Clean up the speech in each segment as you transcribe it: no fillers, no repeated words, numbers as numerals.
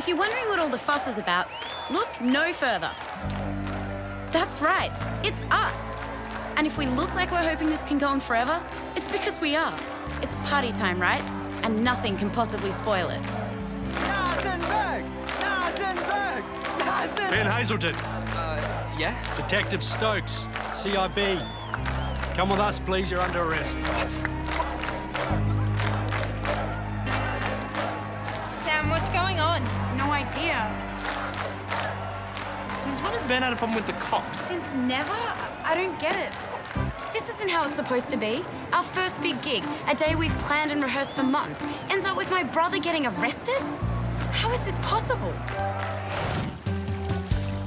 If you're wondering what all the fuss is about, look no further. That's right, it's us. And if we look like we're hoping this can go on forever, it's because we are. It's party time, right? And nothing can possibly spoil it. Ben Hazelton. Yeah? Detective Stokes, CIB. Come with us, please. You're under arrest. Sam, what's going on? No idea. Since when has Ben had a problem with the cops? Since never? I don't get it. This isn't how it's supposed to be. Our first big gig, a day we've planned and rehearsed for months, ends up with my brother getting arrested? How is this possible?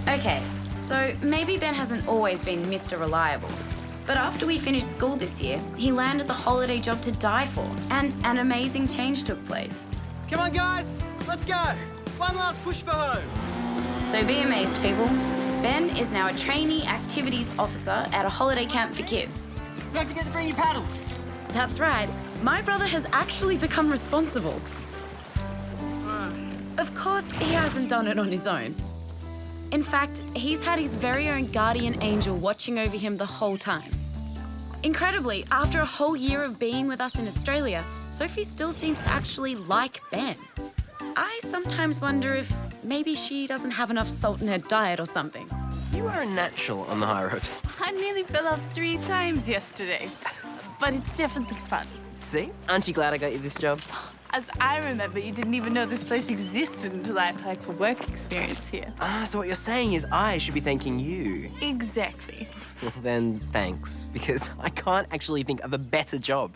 Okay, so maybe Ben hasn't always been Mr. Reliable. But after we finished school this year, he landed the holiday job to die for, and an amazing change took place. Come on, guys, let's go. One last push for home. So be amazed, people. Ben is now a trainee activities officer at a holiday camp for kids. Don't forget to bring your paddles. That's right. My brother has actually become responsible. Of course, he hasn't done it on his own. In fact, he's had his very own guardian angel watching over him the whole time. Incredibly, after a whole year of being with us in Australia, Sophie still seems to actually like Ben. I sometimes wonder if maybe she doesn't have enough salt in her diet or something. You are a natural on the high ropes. I nearly fell off 3 times yesterday, but it's definitely fun. See? Aren't you glad I got you this job? As I remember, you didn't even know this place existed until I applied for work experience here. So what you're saying is I should be thanking you. Exactly. Then thanks, because I can't actually think of a better job.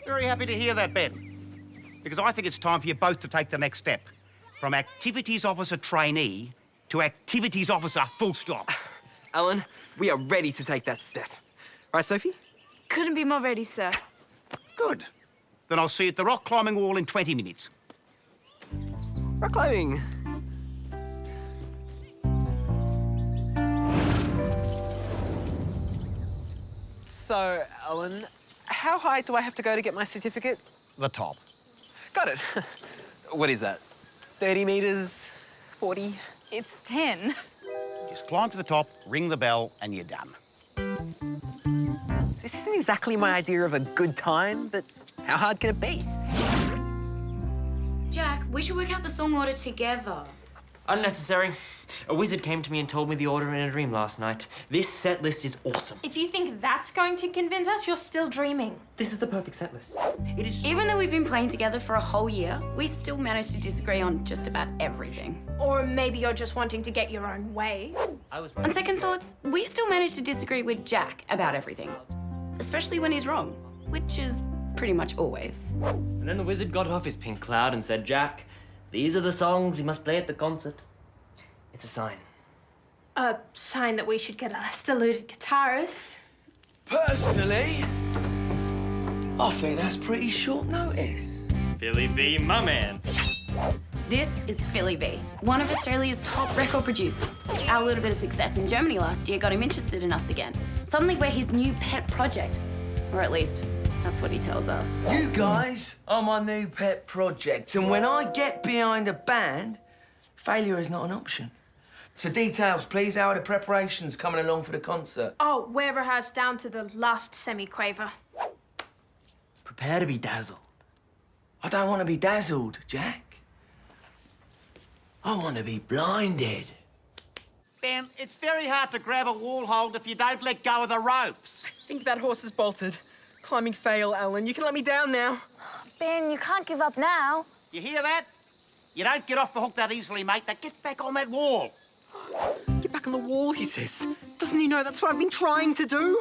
Very happy to hear that, Ben. Because I think it's time for you both to take the next step. From activities officer trainee to activities officer full stop. Alan, we are ready to take that step. Right, Sophie? Couldn't be more ready, sir. Good. Then I'll see you at the rock climbing wall in 20 minutes. Rock climbing. So, Alan, how high do I have to go to get my certificate? The top. Got it. What is that? 30 metres? 40? It's 10. Just climb to the top, ring the bell, and you're done. This isn't exactly my idea of a good time, but how hard can it be? Jack, we should work out the song order together. Unnecessary. A wizard came to me and told me the order in a dream last night. This set list is awesome. If you think that's going to convince us, you're still dreaming. This is the perfect set list. It is... Even though we've been playing together for a whole year, we still managed to disagree on just about everything. Or maybe you're just wanting to get your own way. I was On right. second thoughts, we still managed to disagree with Jack about everything. Especially when he's wrong, which is pretty much always. And then the wizard got off his pink cloud and said, Jack, these are the songs you must play at the concert. It's a sign. A sign that we should get a less deluded guitarist. Personally, I think that's pretty short notice. Billy B, my man. This is Philly B, one of Australia's top record producers. Our little bit of success in Germany last year got him interested in us again. Suddenly we're his new pet project. Or at least, that's what he tells us. You guys are my new pet project, and when I get behind a band, failure is not an option. So details, please. How are the preparations coming along for the concert? Oh, we're rehearsed down to the last semi-quaver. Prepare to be dazzled. I don't want to be dazzled, Jack. I want to be blinded. Ben, it's very hard to grab a wall hold if you don't let go of the ropes. I think that horse is bolted. Climbing fail, Alan. You can let me down now. Ben, you can't give up now. You hear that? You don't get off the hook that easily, mate. Now get back on that wall. Get back on the wall, he says. Doesn't he know that's what I've been trying to do?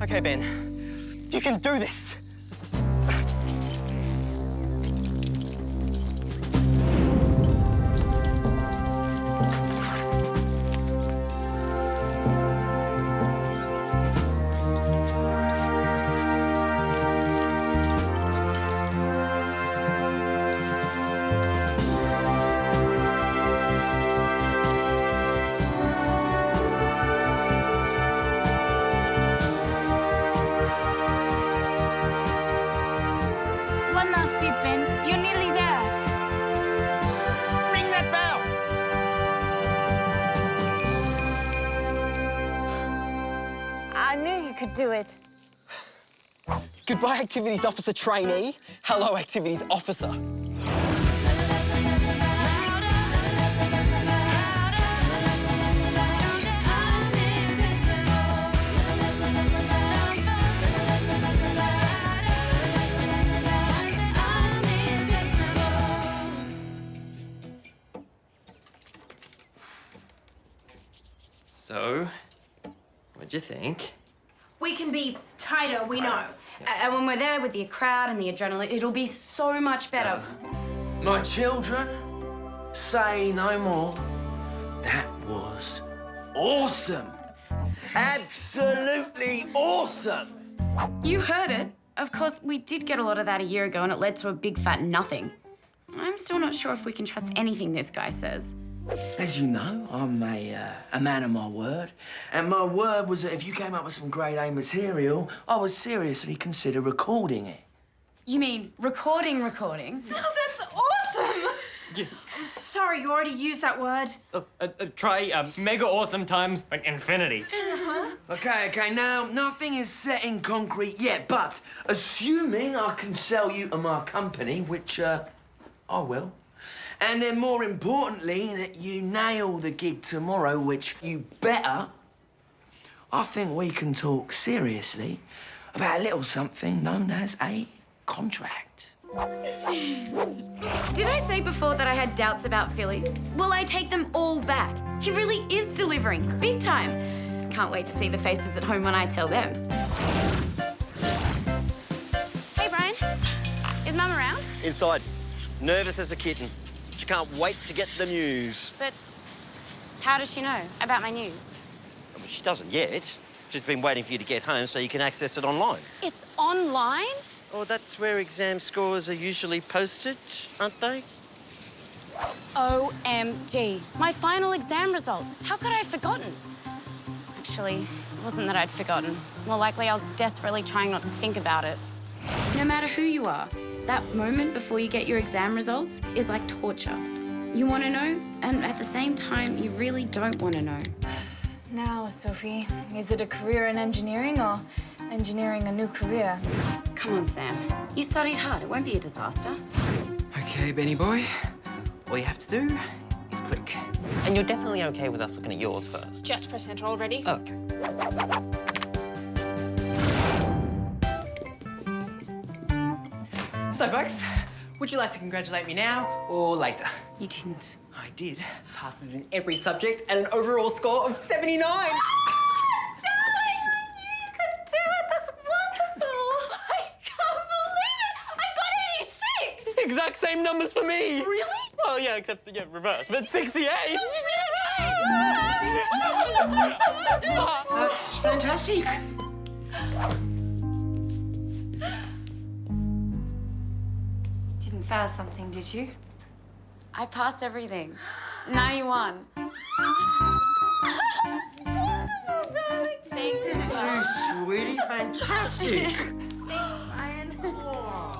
Okay, Ben. You can do this. could do it. Goodbye, Activities Officer trainee. Hello, Activities Officer. So, what'd you think? We can be tighter, we know. And when we're there with the crowd and the adrenaline, it'll be so much better. My children, say no more. That was awesome. Absolutely awesome. You heard it. Of course, we did get a lot of that a year ago and it led to a big fat nothing. I'm still not sure if we can trust anything this guy says. As you know, I'm a man of my word. And my word was that if you came up with some grade A material, I would seriously consider recording it. You mean recording? Oh, that's awesome! Yeah. I'm sorry, you already used that word. Try mega awesome times like infinity. Okay, now, nothing is set in concrete yet, but assuming I can sell you to my company, which, I will, and then more importantly, that you nail the gig tomorrow, which you better, I think we can talk seriously about a little something known as a contract. Did I say before that I had doubts about Philly? Well, I take them all back. He really is delivering, big time. Can't wait to see the faces at home when I tell them. Hey, Brian. Is Mum around? Inside. Nervous as a kitten. She can't wait to get the news. But how does she know about my news? Well, she doesn't yet. She's been waiting for you to get home so you can access it online. It's online? Oh, that's where exam scores are usually posted, aren't they? OMG. My final exam results. How could I have forgotten? Actually, it wasn't that I'd forgotten. More likely I was desperately trying not to think about it. No matter who you are, that moment before you get your exam results is like torture. You want to know, and at the same time, you really don't want to know. Now, Sophie, is it a career in engineering or engineering a new career? Come on, Sam. You studied hard. It won't be a disaster. Okay, Benny boy. All you have to do is click. And you're definitely okay with us looking at yours first. Just press enter already. Okay. So, folks, would you like to congratulate me now or later? You didn't. I did. Passes in every subject and an overall score of 79. Darling, I knew you could do it. That's wonderful. I can't believe it. I got 86. Exact same numbers for me. Really? Well, yeah, except reverse, but 68. That's fantastic. Didn't fail something, did you? I passed everything. 91. Thanks. So sweetie, fantastic.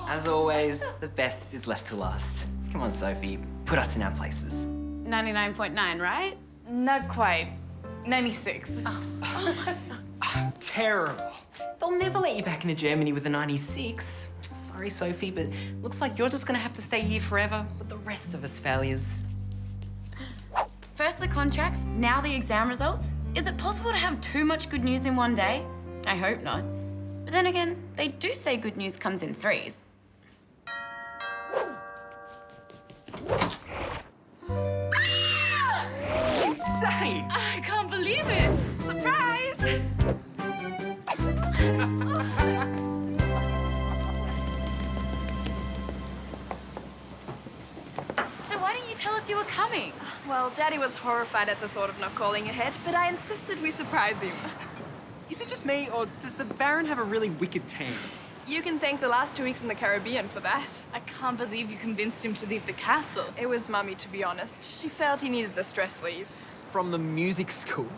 As always, the best is left to last. Come on, Sophie, put us in our places. 99.9, right? Not quite. 96. Terrible. They'll never let you back into Germany with a 96. Sorry, Sophie, but looks like you're just gonna have to stay here forever with the rest of us failures. First the contracts, now the exam results. Is it possible to have too much good news in one day? I hope not. But then again, they do say good news comes in threes. Insane! I can't believe it. Surprise! So why didn't you tell us you were coming? Well, Daddy was horrified at the thought of not calling ahead, but I insisted we surprise him. Is it just me, or does the Baron have a really wicked tan? You can thank the last 2 weeks in the Caribbean for that. I can't believe you convinced him to leave the castle. It was Mummy, to be honest. She felt he needed the stress leave. From the music school?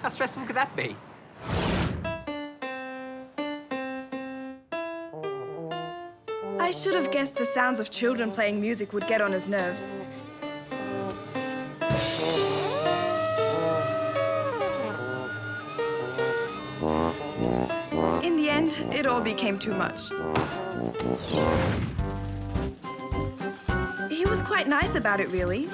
How stressful could that be? I should have guessed the sounds of children playing music would get on his nerves. In the end, it all became too much. He was quite nice about it, really.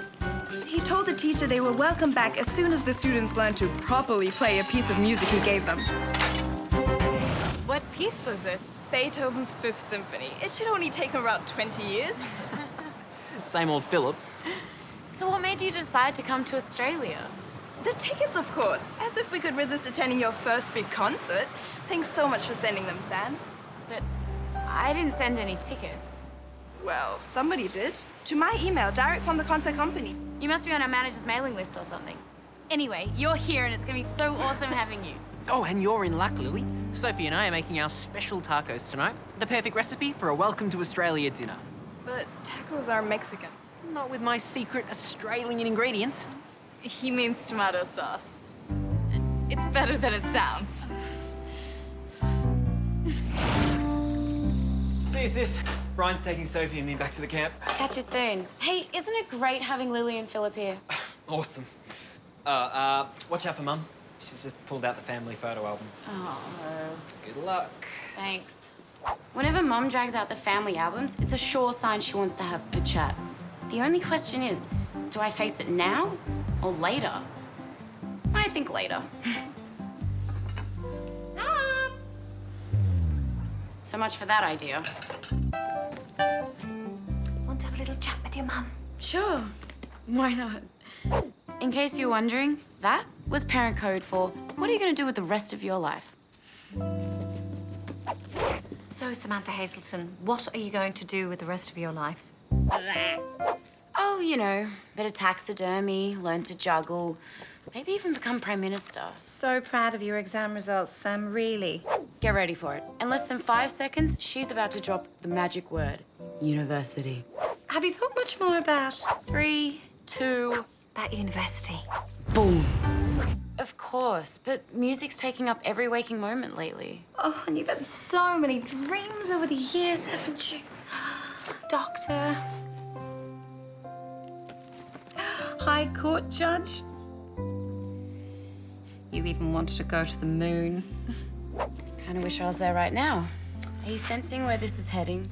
He told the teacher they were welcome back as soon as the students learned to properly play a piece of music he gave them. What piece was it? Beethoven's Fifth Symphony. It should only take them about 20 years. Same old Philip. So what made you decide to come to Australia? The tickets, of course. As if we could resist attending your first big concert. Thanks so much for sending them, Sam. But I didn't send any tickets. Well, somebody did. To my email, direct from the concert company. You must be on our manager's mailing list or something. Anyway, you're here and it's gonna be so awesome having you. Oh, and you're in luck, Lily. Sophie and I are making our special tacos tonight. The perfect recipe for a welcome to Australia dinner. But tacos are Mexican. Not with my secret Australian ingredients. He means tomato sauce. It's better than it sounds. See you, sis. Brian's taking Sophie and me back to the camp. Catch you soon. Hey, isn't it great having Lily and Philip here? Awesome. Watch out for Mum. She's just pulled out the family photo album. Oh. Good luck. Thanks. Whenever Mum drags out the family albums, it's a sure sign she wants to have a chat. The only question is, do I face it now or later? I think later. Sam! So much for that idea. Want to have a little chat with your mum? Sure. Why not? In case you're wondering, that was parent code for what are you going to do with the rest of your life? So, Samantha Hazelton, what are you going to do with the rest of your life? Oh, you know, bit of taxidermy, learn to juggle, maybe even become Prime Minister. So proud of your exam results, Sam, really. Get ready for it. In less than 5 seconds, she's about to drop the magic word, university. Have you thought much more about 3, 2... About university? Boom. Of course, but music's taking up every waking moment lately. Oh, and you've had so many dreams over the years, haven't you? Doctor. High Court judge. You even wanted to go to the moon. Kind of wish I was there right now. Are you sensing where this is heading?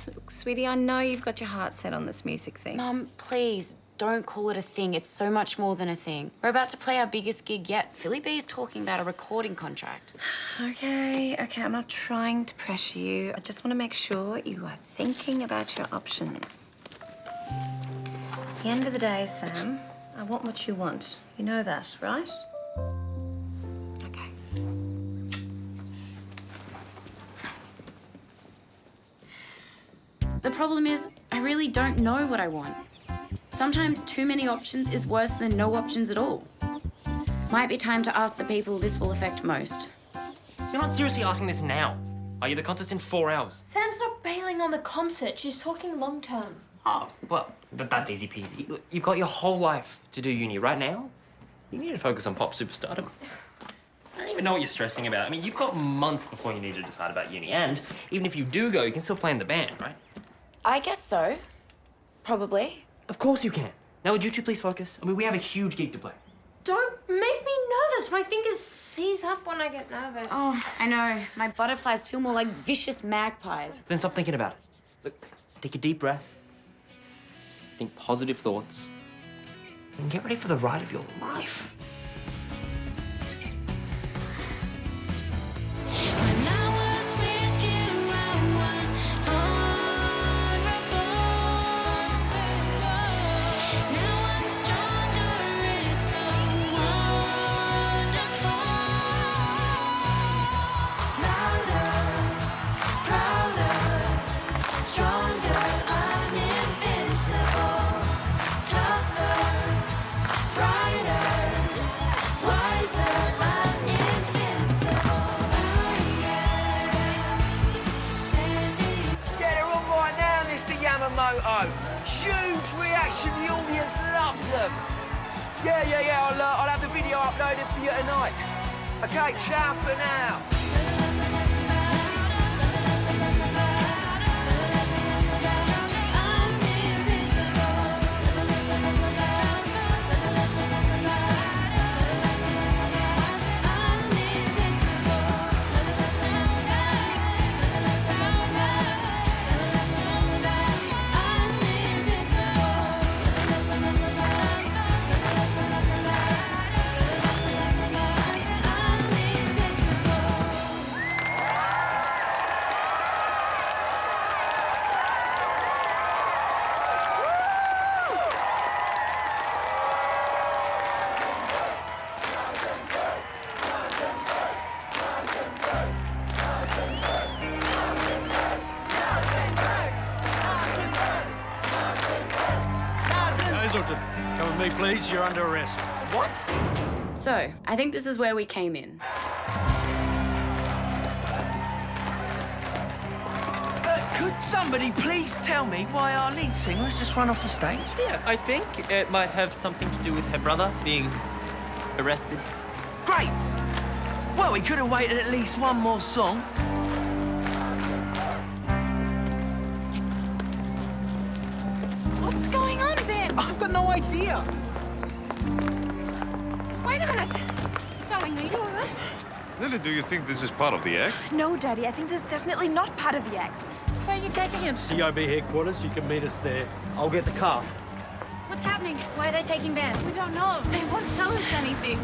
Look, sweetie, I know you've got your heart set on this music thing. Mum, please, don't call it a thing. It's so much more than a thing. We're about to play our biggest gig yet. Philly B's talking about a recording contract. Okay, I'm not trying to pressure you. I just want to make sure you are thinking about your options. At the end of the day, Sam, I want what you want. You know that, right? Okay. The problem is, I really don't know what I want. Sometimes too many options is worse than no options at all. Might be time to ask the people this will affect most. You're not seriously asking this now, are you? The concert's in 4 hours. Sam's not bailing on the concert. She's talking long term. Oh, well, but that's easy peasy. Look, you've got your whole life to do uni right now. You need to focus on pop superstardom. I don't even know what you're stressing about. I mean, you've got months before you need to decide about uni, and even if you do go, you can still play in the band, right? I guess so. Probably. Of course you can. Now, would you two please focus? I mean, we have a huge gig to play. Don't make me nervous. My fingers seize up when I get nervous. Oh, I know. My butterflies feel more like vicious magpies. Then stop thinking about it. Look, take a deep breath. Think positive thoughts. And get ready for the ride of your life. Huge reaction, the audience loves them. Yeah, I'll have the video uploaded for you tonight. Okay, ciao for now. me, please. You're under arrest. What? So, I think this is where we came in. Could somebody please tell me why our lead singer has just run off the stage? Yeah, I think it might have something to do with her brother being arrested. Great! Well, we could have waited at least one more song. What's going on, Ben? I've got no idea. Wait a minute. Darling, are you all right? Lily, do you think this is part of the act? No, Daddy, I think this is definitely not part of the act. Where are you taking him? CIB headquarters. You can meet us there. I'll get the car. What's happening? Why are they taking Ben? We don't know. They won't tell us anything.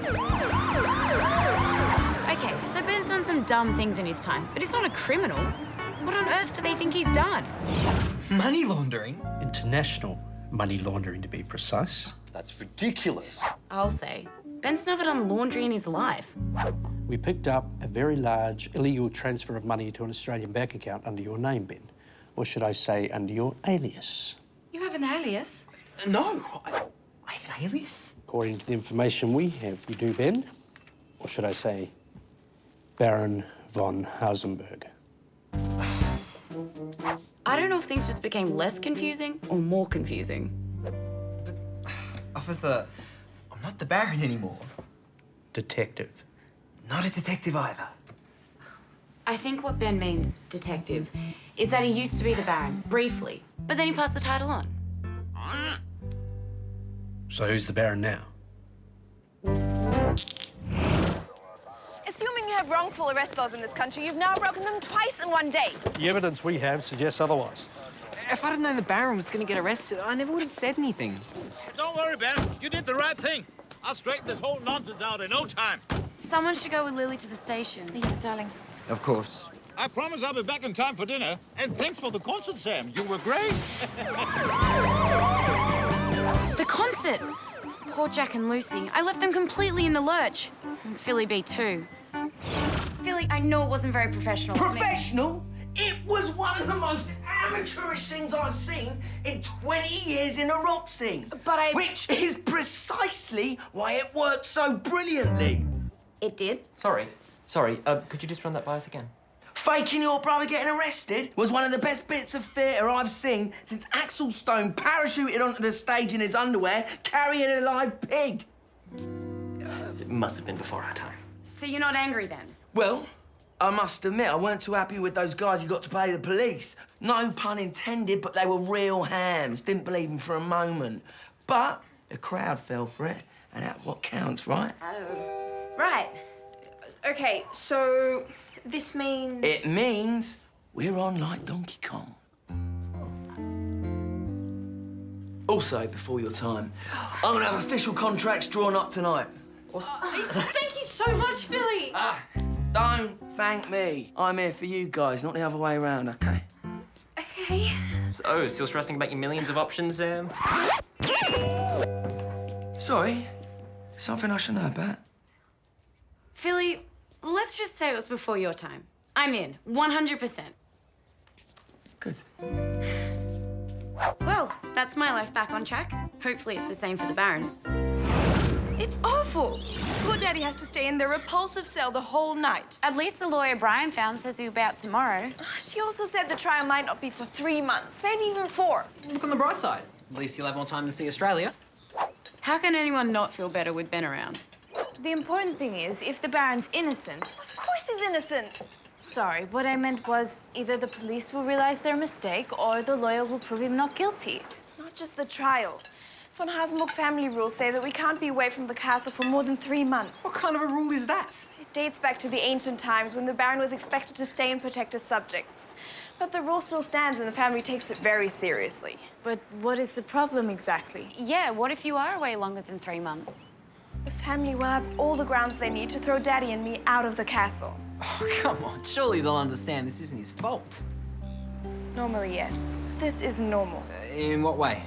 Okay, so Ben's done some dumb things in his time, but he's not a criminal. What on earth do they think he's done? Money laundering? International money laundering, to be precise. That's ridiculous. I'll say. Ben's never done laundry in his life. We picked up a very large illegal transfer of money to an Australian bank account under your name, Ben. Or should I say, under your alias? You have an alias? No, I have an alias. According to the information we have, you do, Ben. Or should I say, Baron von Hausenberg. I don't know if things just became less confusing or more confusing. Officer, I'm not the Baron anymore. Detective. Not a detective either. I think what Ben means, detective, is that he used to be the Baron, briefly, but then he passed the title on. So who's the Baron now? Assuming you have wrongful arrest laws in this country, you've now broken them twice in one day. The evidence we have suggests otherwise. If I'd have known the Baron was going to get arrested, I never would have said anything. Don't worry, Ben. You did the right thing. I'll straighten this whole nonsense out in no time. Someone should go with Lily to the station. Yeah, darling. Of course. I promise I'll be back in time for dinner. And thanks for the concert, Sam. You were great. The concert! Poor Jack and Lucy. I left them completely in the lurch. And Philly B too. Philly, I know it wasn't very professional. Professional? It was one of the most amateurish things I've seen in 20 years in a rock scene. But Which is precisely why it worked so brilliantly. It did? Sorry. Could you just run that by us again? Faking your brother getting arrested was one of the best bits of theatre I've seen since Axel Stone parachuted onto the stage in his underwear carrying a live pig. It must have been before our time. So you're not angry then? Well, I must admit, I weren't too happy with those guys who got to play the police. No pun intended, but they were real hams. Didn't believe them for a moment. But the crowd fell for it, and that's what counts, right? Oh. Right. Okay, so this means... It means we're on like Donkey Kong. Also, before your time, I'm gonna have official contracts drawn up tonight. Thank you so much, Philly. Don't thank me. I'm here for you guys, not the other way around, okay? Okay. So, still stressing about your millions of options, Sam? Sorry, something I should know about? Philly, let's just say it was before your time. I'm in, 100%. Good. Well, that's my life back on track. Hopefully it's the same for the Baron. It's awful. Poor Daddy has to stay in their repulsive cell the whole night. At least the lawyer Brian found says he'll be out tomorrow. She also said the trial might not be for 3 months, maybe even 4. Look on the bright side. At least you'll have more time to see Australia. How can anyone not feel better with Ben around? The important thing is, if the Baron's innocent... Of course he's innocent. Sorry, what I meant was either the police will realize their mistake or the lawyer will prove him not guilty. It's not just the trial. Von Hasenburg family rules say that we can't be away from the castle for more than 3 months. What kind of a rule is that? It dates back to the ancient times when the Baron was expected to stay and protect his subjects. But the rule still stands and the family takes it very seriously. But what is the problem exactly? Yeah, what if you are away longer than 3 months? The family will have all the grounds they need to throw Daddy and me out of the castle. Oh, come on. Surely they'll understand this isn't his fault. Normally, yes. This isn't normal. In what way?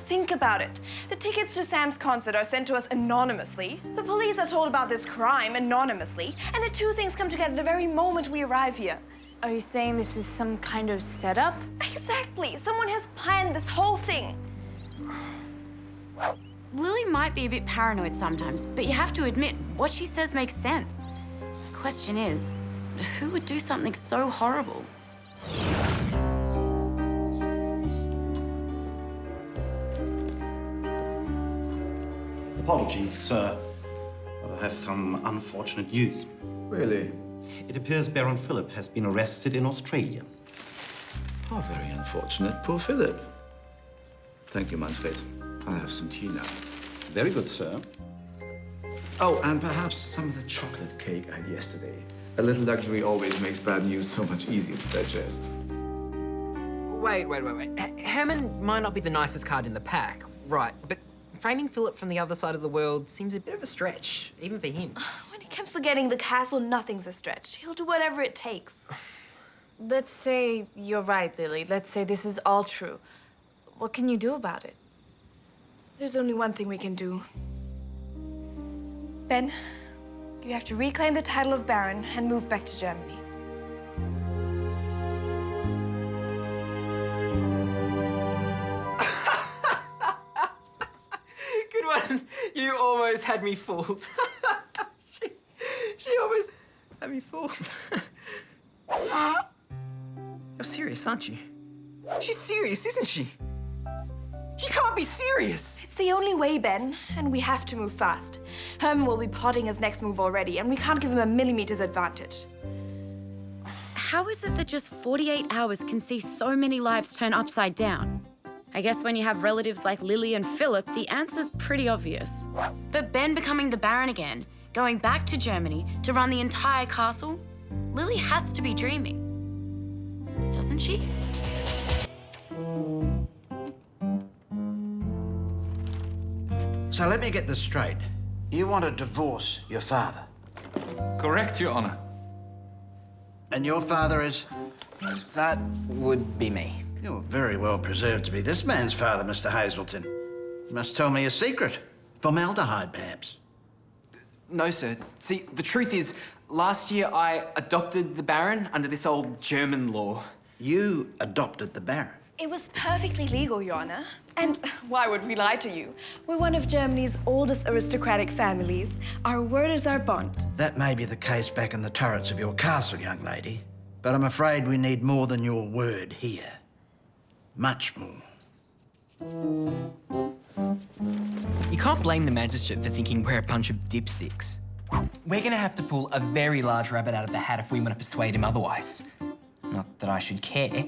Think about it. The tickets to Sam's concert are sent to us anonymously. The police are told about this crime anonymously. And the two things come together the very moment we arrive here. Are you saying this is some kind of setup? Exactly. Someone has planned this whole thing. Lily might be a bit paranoid sometimes, but you have to admit, what she says makes sense. The question is, who would do something so horrible? Apologies, sir, but I have some unfortunate news. Really? It appears Baron Philip has been arrested in Australia. Oh, very unfortunate. Poor Philip. Thank you, Manfred. I have some tea now. Very good, sir. Oh, and perhaps some of the chocolate cake I had yesterday. A little luxury always makes bad news so much easier to digest. Wait. Herman might not be the nicest card in the pack, right, but framing Philip from the other side of the world seems a bit of a stretch, even for him. When it comes to getting the castle, nothing's a stretch. He'll do whatever it takes. Let's say you're right, Lily. Let's say this is all true. What can you do about it? There's only one thing we can do. Ben, you have to reclaim the title of Baron and move back to Germany. Good one. You almost had me fooled. she almost had me fooled. You're serious, aren't you? She's serious, isn't she? You can't be serious! It's the only way, Ben, and we have to move fast. Herman will be plotting his next move already, and we can't give him a millimeter's advantage. How is it that just 48 hours can see so many lives turn upside down? I guess when you have relatives like Lily and Philip, the answer's pretty obvious. But Ben becoming the Baron again, going back to Germany to run the entire castle, Lily has to be dreaming. Doesn't she? So let me get this straight. You want to divorce your father? Correct, Your Honor. And your father is? That would be me. You're very well preserved to be this man's father, Mr. Hazelton. You must tell me a secret. Formaldehyde, perhaps. No, sir. See, the truth is, last year I adopted the Baron under this old German law. You adopted the Baron? It was perfectly legal, Your Honor. And why would we lie to you? We're one of Germany's oldest aristocratic families. Our word is our bond. That may be the case back in the turrets of your castle, young lady. But I'm afraid we need more than your word here. Much more. You can't blame the magistrate for thinking we're a bunch of dipsticks. We're gonna have to pull a very large rabbit out of the hat if we want to persuade him otherwise. Not that I should care.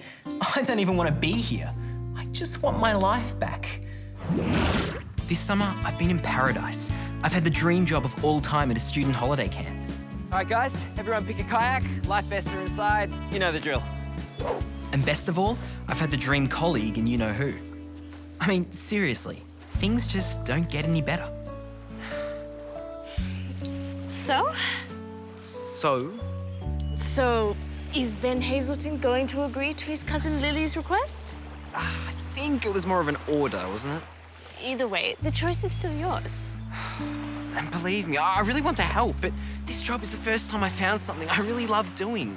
I don't even want to be here. I just want my life back. This summer, I've been in paradise. I've had the dream job of all time at a student holiday camp. All right, guys, everyone pick a kayak. Life vests are inside. You know the drill. And best of all, I've had the dream colleague in you-know-who. I mean, seriously, things just don't get any better. So? So, is Ben Hazelton going to agree to his cousin Lily's request? I think it was more of an order, wasn't it? Either way, the choice is still yours. And believe me, I really want to help, but this job is the first time I found something I really love doing.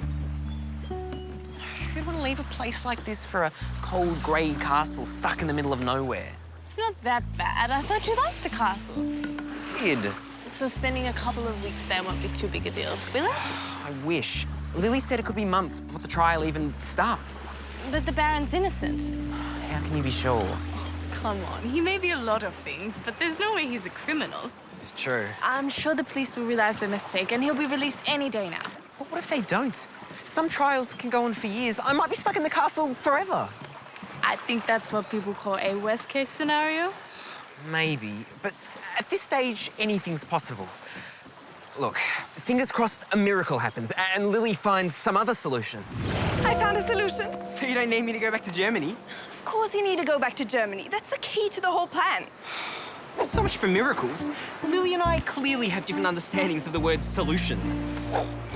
Who'd want to leave a place like this for a cold, grey castle stuck in the middle of nowhere? It's not that bad. I thought you liked the castle. Did. So spending a couple of weeks there won't be too big a deal, will it? I wish. Lily said it could be months before the trial even starts. But the Baron's innocent. How can you be sure? Come on, he may be a lot of things, but there's no way he's a criminal. True. I'm sure the police will realize their mistake and he'll be released any day now. But what if they don't? Some trials can go on for years. I might be stuck in the castle forever. I think that's what people call a worst-case scenario. Maybe, but at this stage, anything's possible. Look, fingers crossed a miracle happens and Lily finds some other solution. I found a solution. So you don't need me to go back to Germany? Of course you need to go back to Germany. That's the key to the whole plan. So much for miracles. Lily and I clearly have different understandings of the word solution.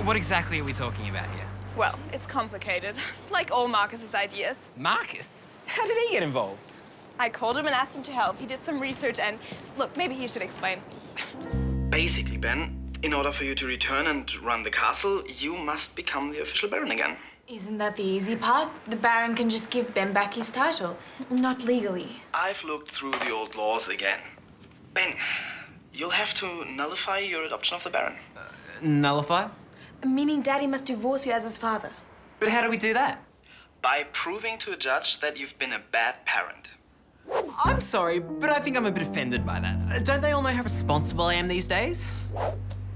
What exactly are we talking about here? Well, it's complicated, like all Marcus's ideas. Marcus? How did he get involved? I called him and asked him to help. He did some research and, look, maybe he should explain. Basically, Ben, in order for you to return and run the castle, you must become the official Baron again. Isn't that the easy part? The Baron can just give Ben back his title. Not legally. I've looked through the old laws again. Ben, you'll have to nullify your adoption of the Baron. Nullify? Meaning Daddy must divorce you as his father. But how do we do that? By proving to a judge that you've been a bad parent. I'm sorry, but I think I'm a bit offended by that. Don't they all know how responsible I am these days?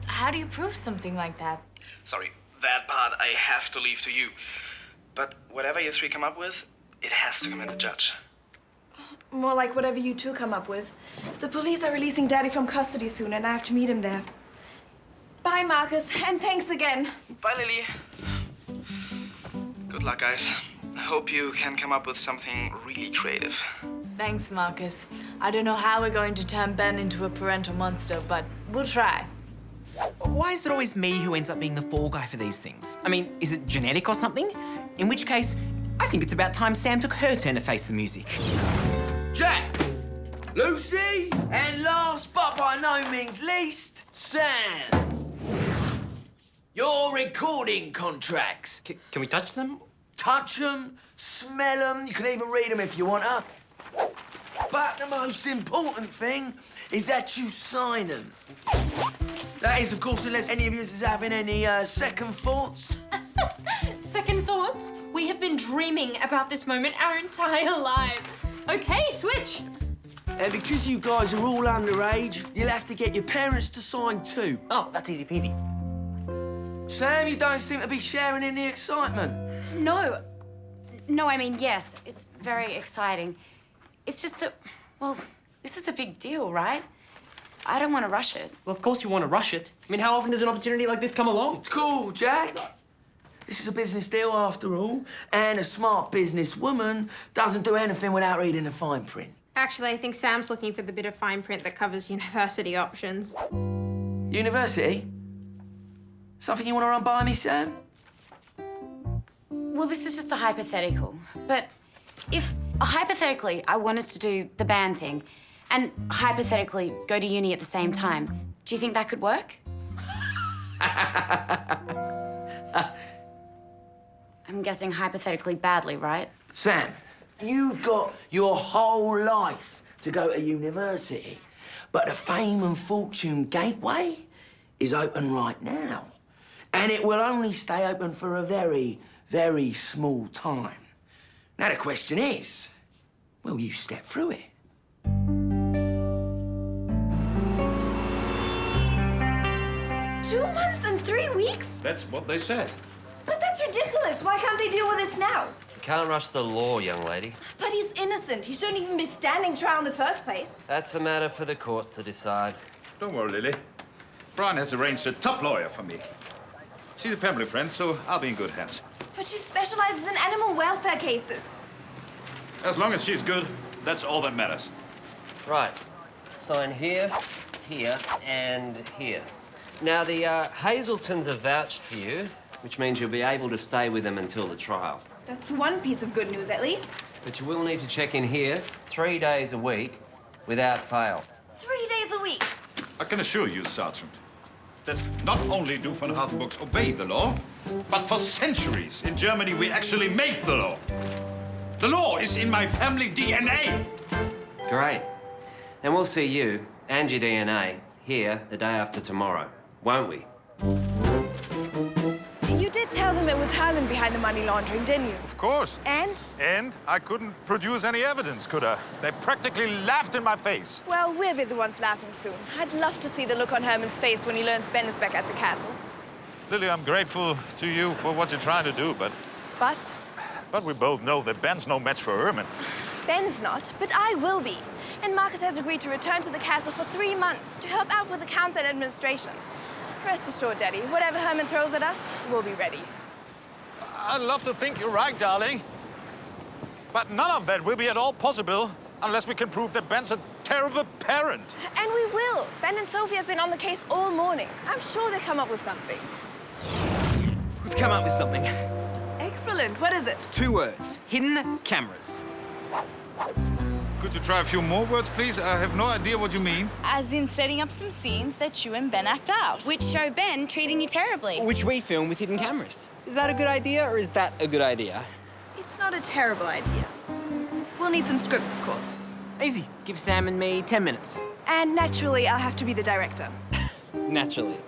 How do you prove something like that? Sorry, that part I have to leave to you. But whatever you three come up with, it has to come in the judge. More like whatever you two come up with. The police are releasing Daddy from custody soon, and I have to meet him there. Bye, Marcus, and thanks again. Bye, Lily. Good luck, guys. I hope you can come up with something really creative. Thanks, Marcus. I don't know how we're going to turn Ben into a parental monster, but we'll try. Why is it always me who ends up being the fall guy for these things? I mean, is it genetic or something? In which case, I think it's about time Sam took her turn to face the music. Jack, Lucy, and last but by no means least, Sam. Your recording contracts. Can we touch them? Touch them, smell them, you can even read them if you want to. But the most important thing is that you sign them. That is, of course, unless any of you is having any second thoughts. Second thoughts? We have been dreaming about this moment our entire lives. Okay, switch. And because you guys are all underage, you'll have to get your parents to sign too. Oh, that's easy peasy. Sam, you don't seem to be sharing in the excitement. No. No, I mean, yes, it's very exciting. It's just that, well, this is a big deal, right? I don't want to rush it. Well, of course you want to rush it. I mean, how often does an opportunity like this come along? It's cool, Jack. This is a business deal after all, and a smart businesswoman doesn't do anything without reading the fine print. Actually, I think Sam's looking for the bit of fine print that covers university options. University? Something you want to run by me, Sam? Well, this is just a hypothetical. But if, hypothetically, I wanted to do the band thing and hypothetically go to uni at the same time, do you think that could work? I'm guessing hypothetically badly, right? Sam, you've got your whole life to go to university, but the fame and fortune gateway is open right now. And it will only stay open for a very, very small time. Now, the question is, will you step through it? 2 months and 3 weeks? That's what they said. But that's ridiculous. Why can't they deal with this now? You can't rush the law, young lady. But he's innocent. He shouldn't even be standing trial in the first place. That's a matter for the courts to decide. Don't worry, Lily. Brian has arranged a top lawyer for me. She's a family friend, so I'll be in good hands. But she specializes in animal welfare cases. As long as she's good, that's all that matters. Right. Sign here, here, and here. Now, the Hazeltons have vouched for you, which means you'll be able to stay with them until the trial. That's one piece of good news, at least. But you will need to check in here 3 days a week without fail. 3 days a week. I can assure you, Sergeant, that not only do Van Havenbooks obey the law, but for centuries in Germany we actually make the law. The law is in my family DNA. Great. And we'll see you and your DNA here the day after tomorrow, won't we? You did tell them it was Herman behind the money laundering, didn't you? Of course. And? And I couldn't produce any evidence, could I? They practically laughed in my face. Well, we'll be the ones laughing soon. I'd love to see the look on Herman's face when he learns Ben is back at the castle. Lily, I'm grateful to you for what you're trying to do, but we both know that Ben's no match for Herman. Ben's not, but I will be. And Marcus has agreed to return to the castle for 3 months to help out with accounts and administration. Rest assured, Daddy, whatever Herman throws at us, we'll be ready. I'd love to think you're right, darling. But none of that will be at all possible unless we can prove that Ben's a terrible parent. And we will. Ben and Sophie have been on the case all morning. I'm sure they'll come up with something. We've come up with something. Excellent. What is it? 2 words. Hidden cameras. Could you try a few more words, please? I have no idea what you mean. As in setting up some scenes that you and Ben act out. Which show Ben treating you terribly. Which we film with hidden cameras. Is that a good idea, or is that a good idea? It's not a terrible idea. We'll need some scripts, of course. Easy. Give Sam and me 10 minutes. And naturally, I'll have to be the director. Naturally.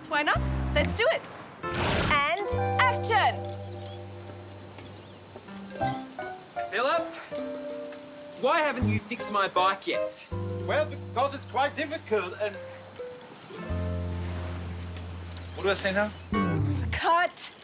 Why not? Let's do it. And action! Philip, why haven't you fixed my bike yet? Well, because it's quite difficult and... What do I say now? Cut!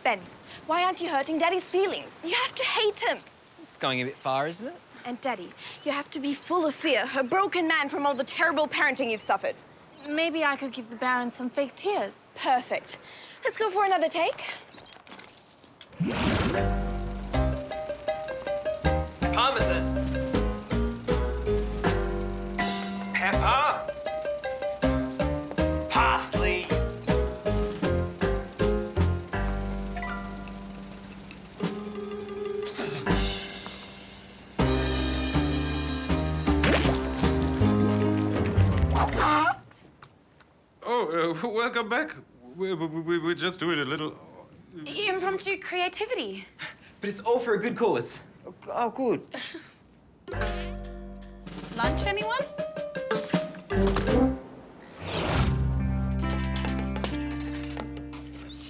Ben, why aren't you hurting Daddy's feelings? You have to hate him. It's going a bit far, isn't it? And Daddy, you have to be full of fear, a broken man from all the terrible parenting you've suffered. Maybe I could give the Baron some fake tears. Perfect. Let's go for another take. Parmesan. Pepper. Parsley. Welcome back. We're just doing a little... Impromptu creativity. But it's all for a good cause. Oh, good. Lunch, anyone?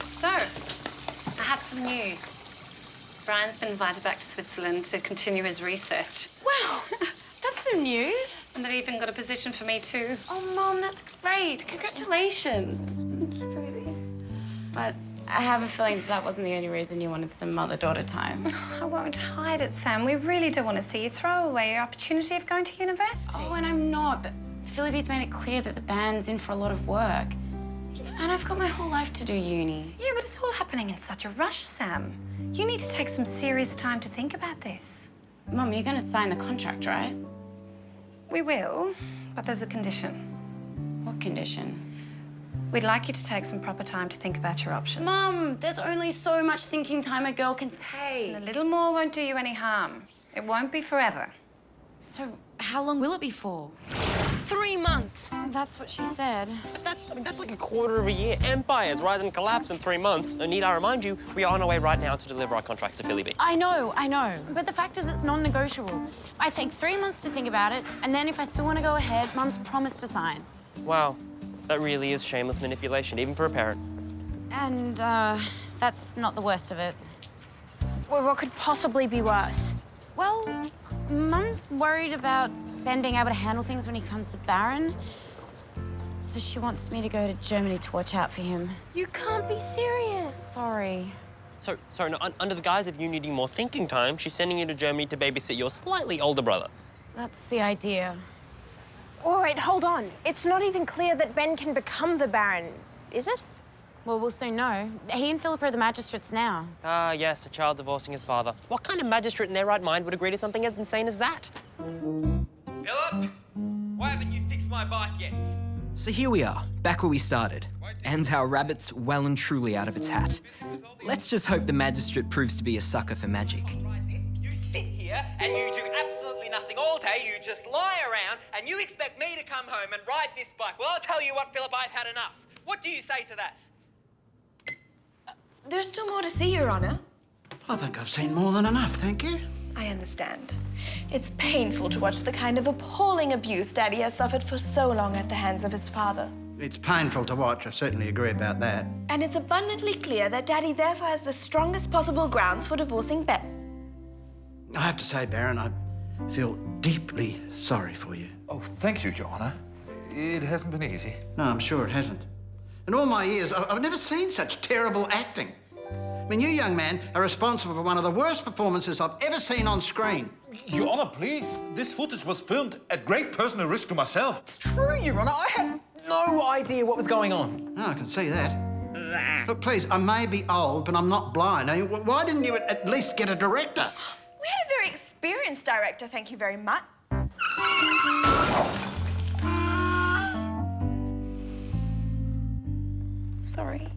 So, I have some news. Brian's been invited back to Switzerland to continue his research. Wow, that's some news. And they've even got a position for me too. Oh, Mom, that's great. Congratulations. Sweetie. But I have a feeling that wasn't the only reason you wanted some mother-daughter time. I won't hide it, Sam. We really do want to see you throw away your opportunity of going to university. Oh, and I'm not, but Philippe's made it clear that the band's in for a lot of work. And I've got my whole life to do uni. Yeah, but it's all happening in such a rush, Sam. You need to take some serious time to think about this. Mum, you're going to sign the contract, right? We will, but there's a condition. What condition? We'd like you to take some proper time to think about your options. Mum, there's only so much thinking time a girl can take. And a little more won't do you any harm. It won't be forever. So how long will it be for? 3 months. That's what she said. But that's like a quarter of a year. Empires rise and collapse in 3 months. And need I remind you, we are on our way right now to deliver our contracts to Philly B. I know. But the fact is it's non-negotiable. I take 3 months to think about it, and then if I still want to go ahead, Mum's promised to sign. Wow, that really is shameless manipulation, even for a parent. And, that's not the worst of it. Well, what could possibly be worse? Well, Mum's worried about Ben being able to handle things when he becomes the Baron. So she wants me to go to Germany to watch out for him. You can't be serious. Sorry. So, sorry, no, under the guise of you needing more thinking time, she's sending you to Germany to babysit your slightly older brother. That's the idea. All right, hold on. It's not even clear that Ben can become the Baron, is it? Well, we'll soon know. He and Philip are the magistrates now. Ah, yes, a child divorcing his father. What kind of magistrate in their right mind would agree to something as insane as that? Philip, why haven't you fixed my bike yet? So here we are, back where we started. And our rabbit's well and truly out of its hat. Let's just hope the magistrate proves to be a sucker for magic. You sit here and you do absolutely nothing all day. You just lie around and you expect me to come home and ride this bike. Well, I'll tell you what, Philip, I've had enough. What do you say to that? There's still more to see, Your Honor. I think I've seen more than enough, thank you. I understand. It's painful to watch the kind of appalling abuse Daddy has suffered for so long at the hands of his father. It's painful to watch, I certainly agree about that. And it's abundantly clear that Daddy therefore has the strongest possible grounds for divorcing Ben. I have to say, Baron, I feel deeply sorry for you. Oh, thank you, Your Honor. It hasn't been easy. No, I'm sure it hasn't. In all my years, I've never seen such terrible acting. I mean, you, young man, are responsible for one of the worst performances I've ever seen on screen. Your Honor, please. This footage was filmed at great personal risk to myself. It's true, Your Honor. I had no idea what was going on. Oh, I can see that. Look, please, I may be old, but I'm not blind. I mean, why didn't you at least get a director? We had a very experienced director, thank you very much. Sorry.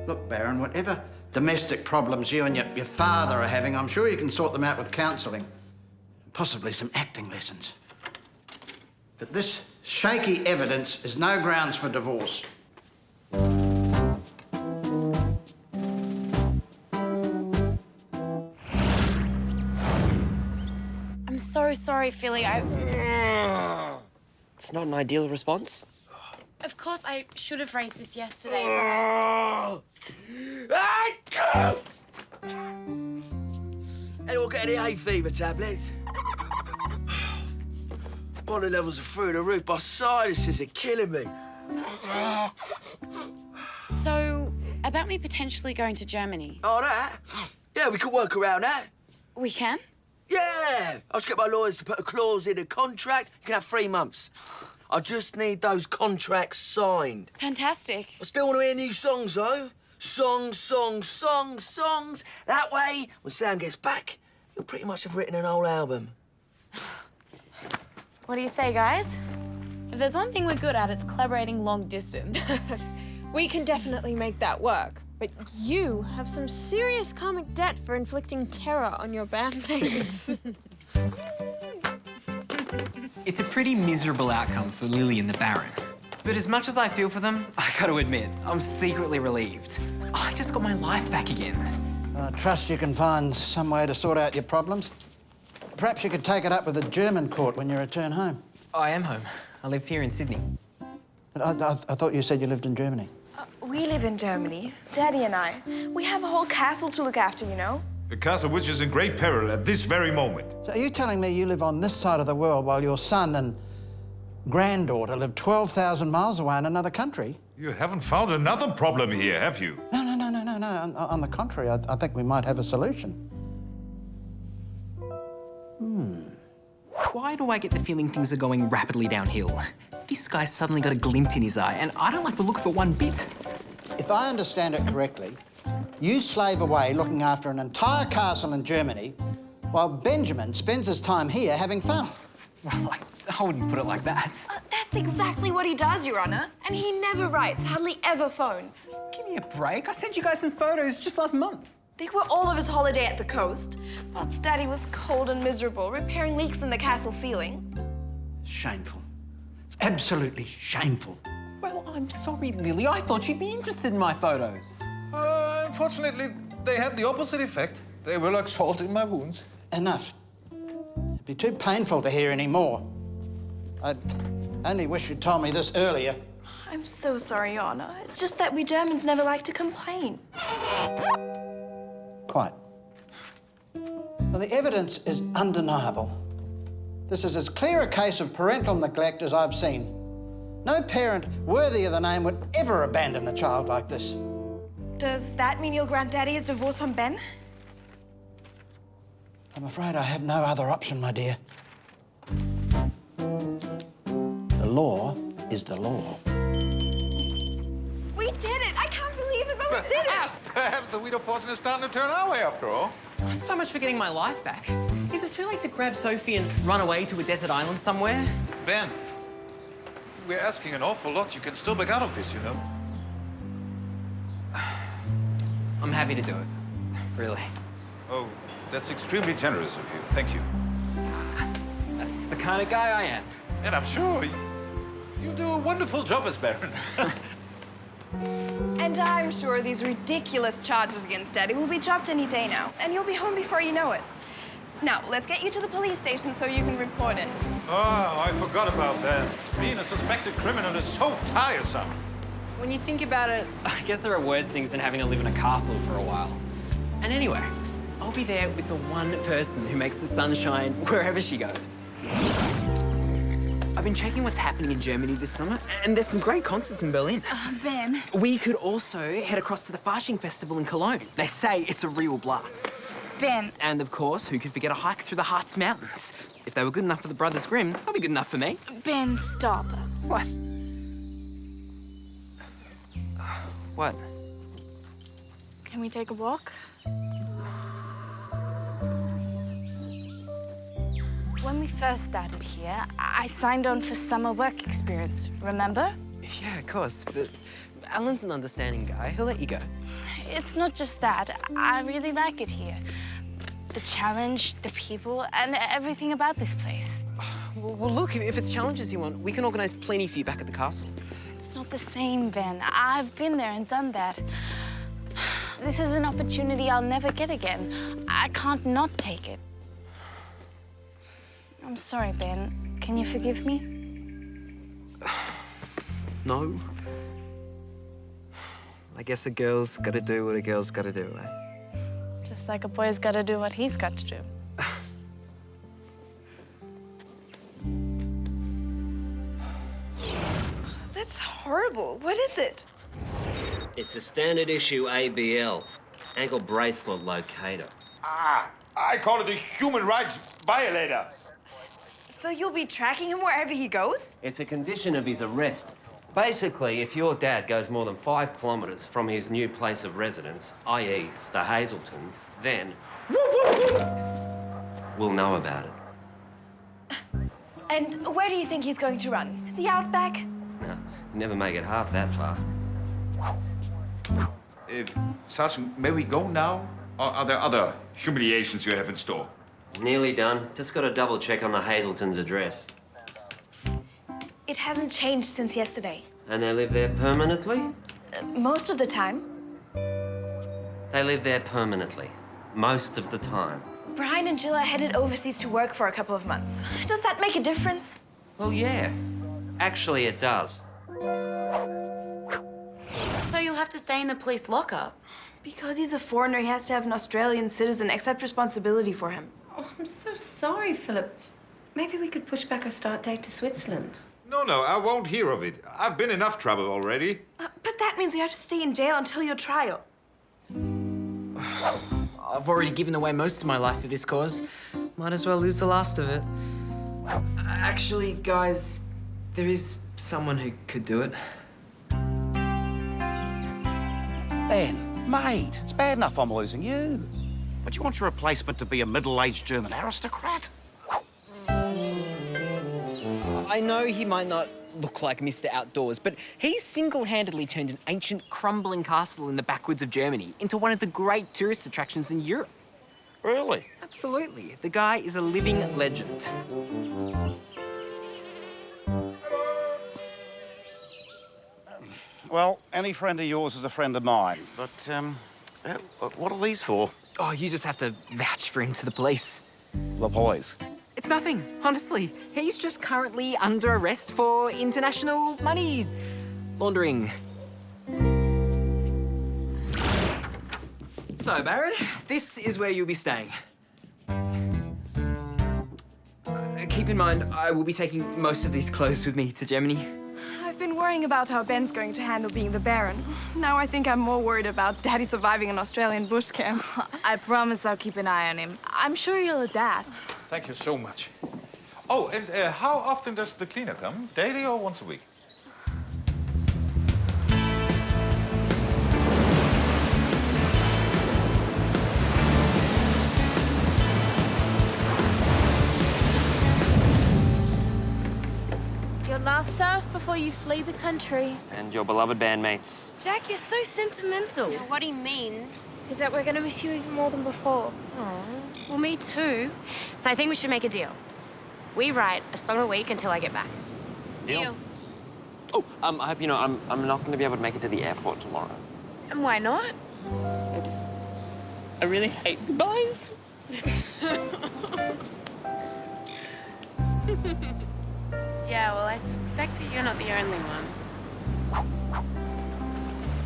Look, Baron, whatever domestic problems you and your father are having, I'm sure you can sort them out with counselling. Possibly some acting lessons. But this shaky evidence is no grounds for divorce. I'm so sorry, Philly. It's not an ideal response. Of course, I should have raised this yesterday, Anyone get any hay fever tablets? Body levels are through the roof. My sinuses are killing me. So, about me potentially going to Germany. Oh, that? Yeah, we can work around that. We can? Yeah! I'll just get my lawyers to put a clause in the contract. You can have 3 months. I just need those contracts signed. Fantastic. I still want to hear new songs, though. Songs, songs, songs, songs. That way, when Sam gets back, you'll pretty much have written an whole album. What do you say, guys? If there's one thing we're good at, it's collaborating long distance. We can definitely make that work. But you have some serious karmic debt for inflicting terror on your bandmates. It's a pretty miserable outcome for Lily and the Baron. But as much as I feel for them, I gotta admit, I'm secretly relieved. I just got my life back again. I trust you can find some way to sort out your problems. Perhaps you could take it up with the German court when you return home. I am home. I live here in Sydney. I thought you said you lived in Germany. We live in Germany, Daddy and I. We have a whole castle to look after, you know? A castle which is in great peril at this very moment. So are you telling me you live on this side of the world while your son and granddaughter live 12,000 miles away in another country? You haven't found another problem here, have you? No. On the contrary, I think we might have a solution. Why do I get the feeling things are going rapidly downhill? This guy's suddenly got a glint in his eye, and I don't like the look for one bit. If I understand it correctly, you slave away looking after an entire castle in Germany while Benjamin spends his time here having fun. Well, I wouldn't put it like that. That's exactly what he does, Your Honor. And he never writes, hardly ever phones. Give me a break. I sent you guys some photos just last month. They were all of his holiday at the coast. Whilst Daddy was cold and miserable, repairing leaks in the castle ceiling. Shameful. It's absolutely shameful. Well, I'm sorry, Lily. I thought you'd be interested in my photos. Unfortunately, they had the opposite effect. They were like salt in my wounds. Enough. It'd be too painful to hear any more. I only wish you'd told me this earlier. I'm so sorry, Your Honor. It's just that we Germans never like to complain. Quite. Well, the evidence is undeniable. This is as clear a case of parental neglect as I've seen. No parent worthy of the name would ever abandon a child like this. Does that mean you'll grant Daddy his divorce from Ben? I'm afraid I have no other option, my dear. The law is the law. We did it! I can't believe it, but we did it! Perhaps the wheel of fortune is starting to turn our way after all. So much for getting my life back. Is it too late to grab Sophie and run away to a desert island somewhere? Ben, we're asking an awful lot. You can still back out of this, you know. I'm happy to do it. Really. Oh, that's extremely generous of you. Thank you. That's the kind of guy I am. And I'm sure you'll do a wonderful job as Baron. And I'm sure these ridiculous charges against Daddy will be dropped any day now, and you'll be home before you know it. Now, let's get you to the police station so you can report it. Oh, I forgot about that. Being a suspected criminal is so tiresome. When you think about it, I guess there are worse things than having to live in a castle for a while. And anyway, I'll be there with the one person who makes the sun shine wherever she goes. I've been checking what's happening in Germany this summer, and there's some great concerts in Berlin. Ben. We could also head across to the Fasching Festival in Cologne. They say it's a real blast. Ben. And of course, who could forget a hike through the Harz Mountains? If they were good enough for the Brothers Grimm, they'll be good enough for me. Ben, stop. What? What? Can we take a walk? When we first started here, I signed on for summer work experience, remember? Yeah, of course, but Alan's an understanding guy. He'll let you go. It's not just that. I really like it here. The challenge, the people, and everything about this place. Well, look, if it's challenges you want, we can organise plenty for you back at the castle. It's not the same, Ben. I've been there and done that. This is an opportunity I'll never get again. I can't not take it. I'm sorry, Ben. Can you forgive me? No? I guess a girl's gotta do what a girl's gotta do, eh? Just like a boy's got to do what he's got to do. That's horrible. What is it? It's a standard issue ABL, ankle bracelet locator. Ah, I call it a human rights violator. So you'll be tracking him wherever he goes? It's a condition of his arrest. Basically, if your dad goes more than 5 kilometres from his new place of residence, i.e. the Hazeltons, then we'll know about it. And where do you think he's going to run? The Outback? No, you never make it half that far. Sergeant, may we go now? Or are there other humiliations you have in store? Nearly done. Just got to double check on the Hazeltons' address. It hasn't changed since yesterday. And they live there permanently? Most of the time. They live there permanently. Most of the time. Brian and Jill are headed overseas to work for a couple of months. Does that make a difference? Well, yeah. Actually, it does. So you'll have to stay in the police lockup? Because he's a foreigner, he has to have an Australian citizen accept responsibility for him. Oh, I'm so sorry, Philip. Maybe we could push back our start date to Switzerland. No, I won't hear of it. I've been enough trouble already. But that means you have to stay in jail until your trial. I've already given away most of my life for this cause. Might as well lose the last of it. Actually, guys, there is someone who could do it. Ben, mate, it's bad enough I'm losing you. But you want your replacement to be a middle-aged German aristocrat? I know he might not look like Mr. Outdoors, but he's single-handedly turned an ancient, crumbling castle in the backwoods of Germany into one of the great tourist attractions in Europe. Really? Absolutely. The guy is a living legend. Well, any friend of yours is a friend of mine. But, what are these for? Oh, you just have to vouch for him to the police. The police? It's nothing, honestly. He's just currently under arrest for international money laundering. So, Baron, this is where you'll be staying. Keep in mind, I will be taking most of these clothes with me to Germany. I've been worrying about how Ben's going to handle being the Baron. Now I think I'm more worried about Daddy surviving an Australian bush camp. I promise I'll keep an eye on him. I'm sure you'll adapt. Thank you so much. Oh, and how often does the cleaner come? Daily or once a week? Your last surf before you flee the country. And your beloved bandmates. Jack, you're so sentimental. What he means is that we're going to miss you even more than before. Well, me too. So I think we should make a deal. We write a song a week until I get back. Deal. Oh, I hope you know I'm not going to be able to make it to the airport tomorrow. And why not? I really hate goodbyes. Yeah, well, I suspect that you're not the only one.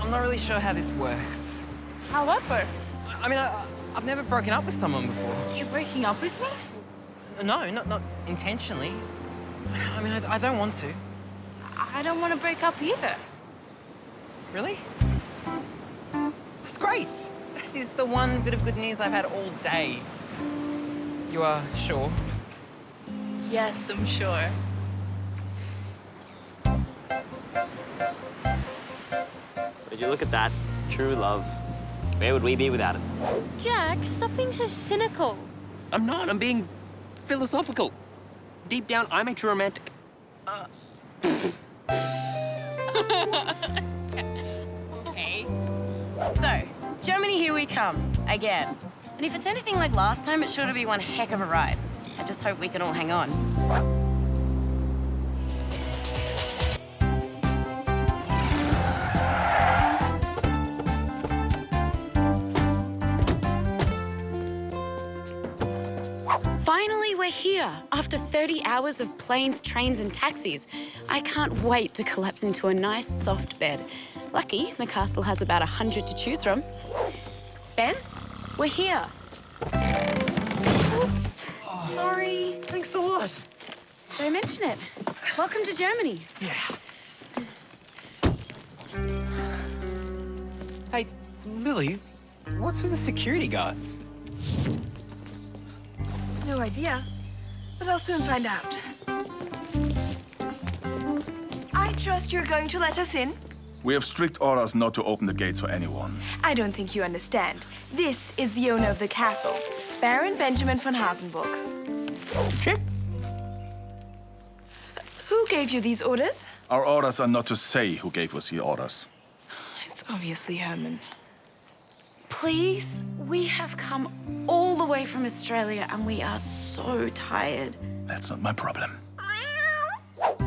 I'm not really sure how this works. How what works? I mean, I've never broken up with someone before. You're breaking up with me? No, not intentionally. I mean, I don't want to. I don't want to break up either. Really? That's great. That is the one bit of good news I've had all day. You are sure? Yes, I'm sure. Would you look at that? True love. Where would we be without it? Jack, stop being so cynical. I'm not. I'm being philosophical. Deep down, I'm a true romantic. Okay. So, Germany, here we come. Again. And if it's anything like last time, it's sure to be one heck of a ride. I just hope we can all hang on. Finally, we're here. After 30 hours of planes, trains, and taxis, I can't wait to collapse into a nice, soft bed. Lucky, the castle has about 100 to choose from. Ben, we're here. Oops, sorry. Thanks a lot. Don't mention it. Welcome to Germany. Yeah. Hey, Lily, what's with the security guards? No idea, but I'll soon find out. I trust you're going to let us in. We have strict orders not to open the gates for anyone. I don't think you understand. This is the owner of the castle, Baron Benjamin von Hasenburg. Chip. Who gave you these orders? Our orders are not to say who gave us the orders. It's obviously Herman. Please, we have come all the way from Australia and we are so tired. That's not my problem.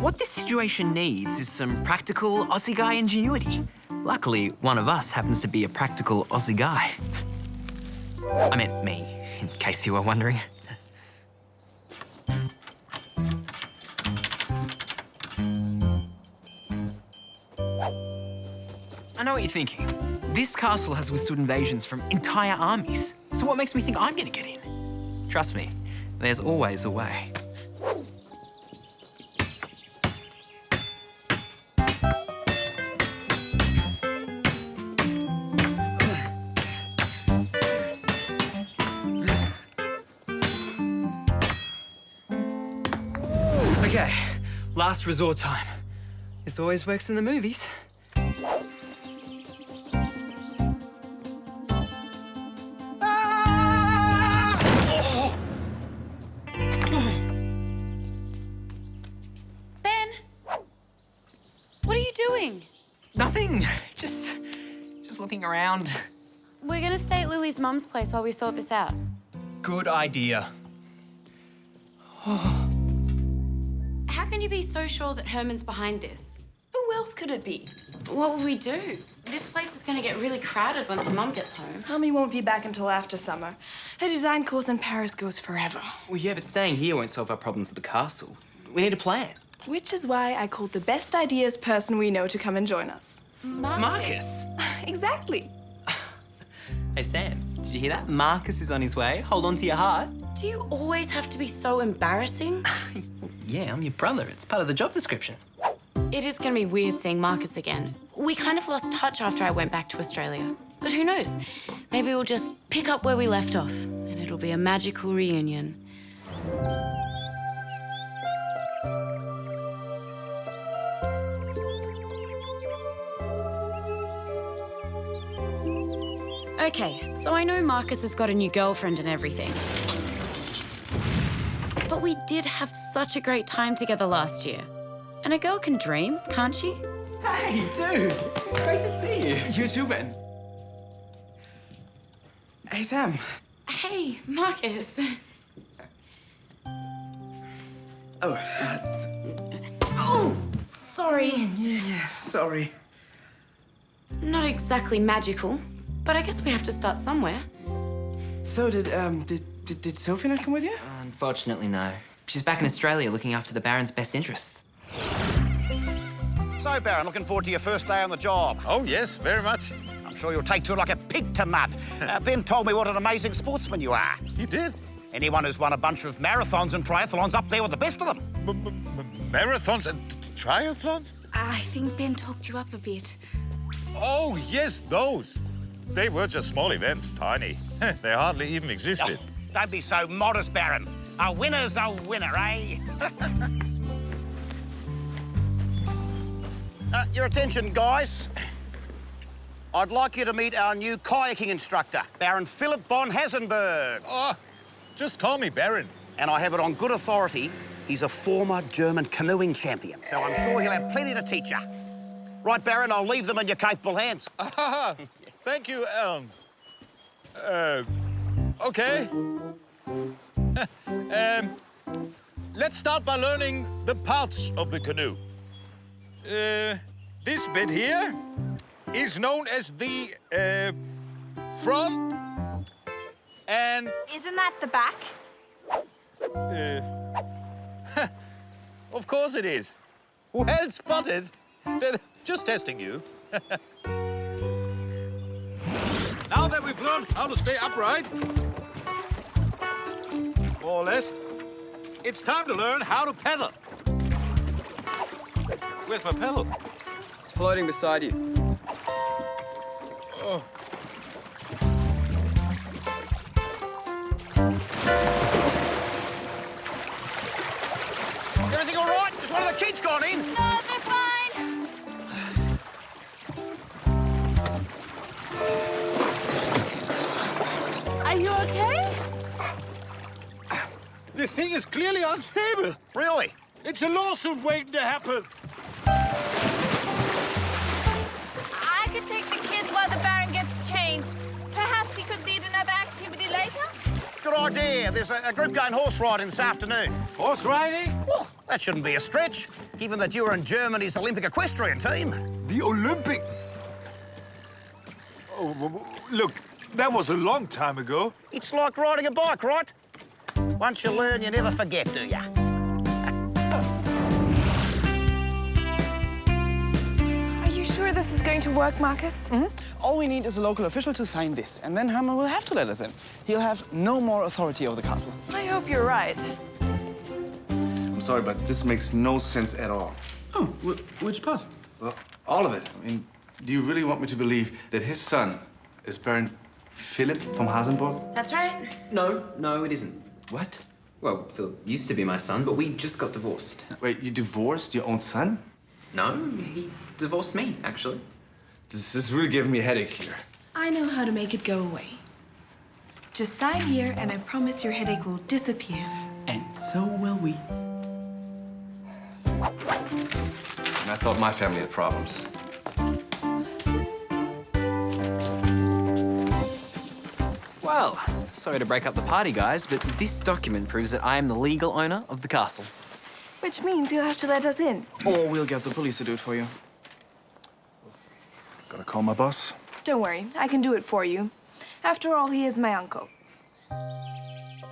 What this situation needs is some practical Aussie guy ingenuity. Luckily, one of us happens to be a practical Aussie guy. I meant me, in case you were wondering. I know what you're thinking. This castle has withstood invasions from entire armies. So what makes me think I'm gonna get in? Trust me, there's always a way. Okay, last resort time. This always works in the movies. Ben, what are you doing? Nothing, just looking around. We're gonna stay at Lily's mum's place while we sort this out. Good idea. How can you be so sure that Herman's behind this? Who else could it be? What will we do? This place is gonna get really crowded once your mum gets home. Mummy won't be back until after summer. Her design course in Paris goes forever. Well, yeah, but staying here won't solve our problems at the castle. We need a plan. Which is why I called the best ideas person we know to come and join us. Marcus? Exactly. Hey, Sam, did you hear that? Marcus is on his way. Hold on to your heart. Do you always have to be so embarrassing? Yeah, I'm your brother. It's part of the job description. It is gonna be weird seeing Marcus again. We kind of lost touch after I went back to Australia. But who knows? Maybe we'll just pick up where we left off, and it'll be a magical reunion. Okay, so I know Marcus has got a new girlfriend and everything. But we did have such a great time together last year. And a girl can dream, can't she? Hey, dude. Great to see you. You too, Ben. Hey, Sam. Hey, Marcus. Oh. Oh, sorry. Yeah, sorry. Not exactly magical, but I guess we have to start somewhere. So did Sophie not come with you? Unfortunately, no. She's back in Australia looking after the Baron's best interests. So, Baron, looking forward to your first day on the job. Oh, yes, very much. I'm sure you'll take to it like a pig to mud. Ben told me what an amazing sportsman you are. He did? Anyone who's won a bunch of marathons and triathlons up there with the best of them. Marathons and triathlons? I think Ben talked you up a bit. Oh, yes, those. They were just small events, tiny. They hardly even existed. Oh, don't be so modest, Baron. A winner's a winner, eh? Your attention, guys. I'd like you to meet our new kayaking instructor, Baron Philip von Hasenburg. Oh, just call me Baron. And I have it on good authority, he's a former German canoeing champion, so I'm sure he'll have plenty to teach you. Right, Baron, I'll leave them in your capable hands. Thank you, okay. Let's start by learning the parts of the canoe. This bit here is known as the, front, and... Isn't that the back? Of course it is. Well spotted. They're just testing you. Now that we've learned how to stay upright, more or less, it's time to learn how to pedal. Where's my pedal? It's floating beside you. Oh. Everything all right? Has one of the kids gone in? No, they're fine. Are you okay? The thing is clearly unstable. Really? It's a lawsuit waiting to happen. I could take the kids while the Baron gets changed. Perhaps he could lead another activity later? Good idea. There's a group going horse riding this afternoon. Horse riding? Well, that shouldn't be a stretch, given that you're in Germany's Olympic equestrian team. The Olympic? Oh, look, that was a long time ago. It's like riding a bike, right? Once you learn, you never forget, do ya? Are you sure this is going to work, Marcus? All we need is a local official to sign this, and then Hermann will have to let us in. He'll have no more authority over the castle. I hope you're right. I'm sorry, but this makes no sense at all. Oh, which part? Well, all of it. I mean, do you really want me to believe that his son is Baron Philip from Hasenburg? That's right. No, it isn't. What? Well, Philip used to be my son, but we just got divorced. Wait, you divorced your own son? No, he divorced me, actually. This is really giving me a headache here. I know how to make it go away. Just sign here, and I promise your headache will disappear. And so will we. And I thought my family had problems. Well, sorry to break up the party, guys, but this document proves that I am the legal owner of the castle. Which means you'll have to let us in. Or we'll get the police to do it for you. Gotta call my boss. Don't worry, I can do it for you. After all, he is my uncle.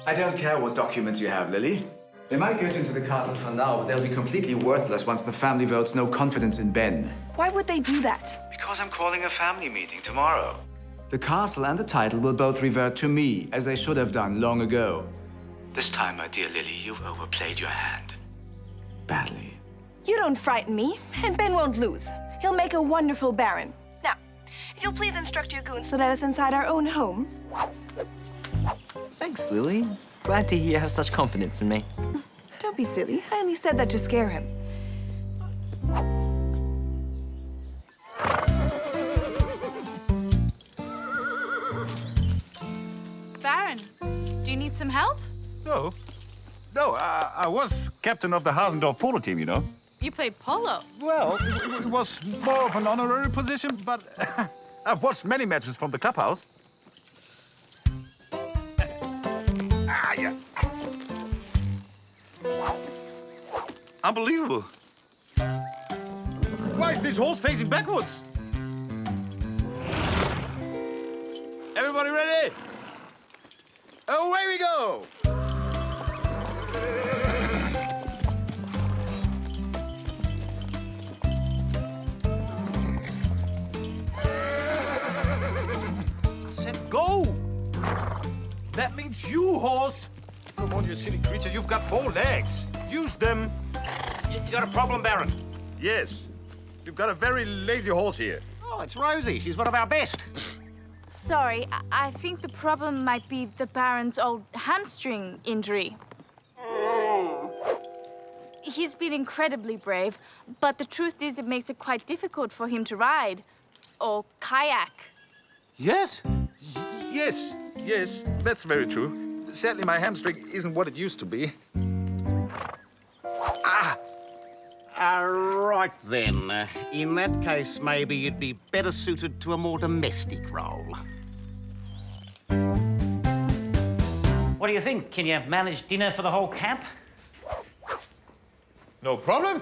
I don't care what documents you have, Lily. They might get into the castle for now, but they'll be completely worthless once the family votes no confidence in Ben. Why would they do that? Because I'm calling a family meeting tomorrow. The castle and the title will both revert to me, as they should have done long ago. This time, my dear Lily, you've overplayed your hand. Badly. You don't frighten me, and Ben won't lose. He'll make a wonderful Baron. Now, if you'll please instruct your goons to let us inside our own home. Thanks, Lily. Glad to hear you have such confidence in me. Don't be silly. I only said that to scare him. Baron, do you need some help? No. No, I was captain of the Hasendorf polo team, you know. You play polo. Well, it was more of an honorary position, but I've watched many matches from the clubhouse. Yeah. Unbelievable. Why is this horse facing backwards? Everybody ready? Away we go! I said go! That means you, horse! Come on, you silly creature, you've got 4 legs. Use them. You got a problem, Baron? Yes. You've got a very lazy horse here. Oh, it's Rosie. She's one of our best. Sorry, I think the problem might be the Baron's old hamstring injury. He's been incredibly brave, but the truth is it makes it quite difficult for him to ride. Or kayak. Yes. Yes, that's very true. Sadly, my hamstring isn't what it used to be. Right then. In that case, maybe you'd be better suited to a more domestic role. What do you think? Can you manage dinner for the whole camp? No problem.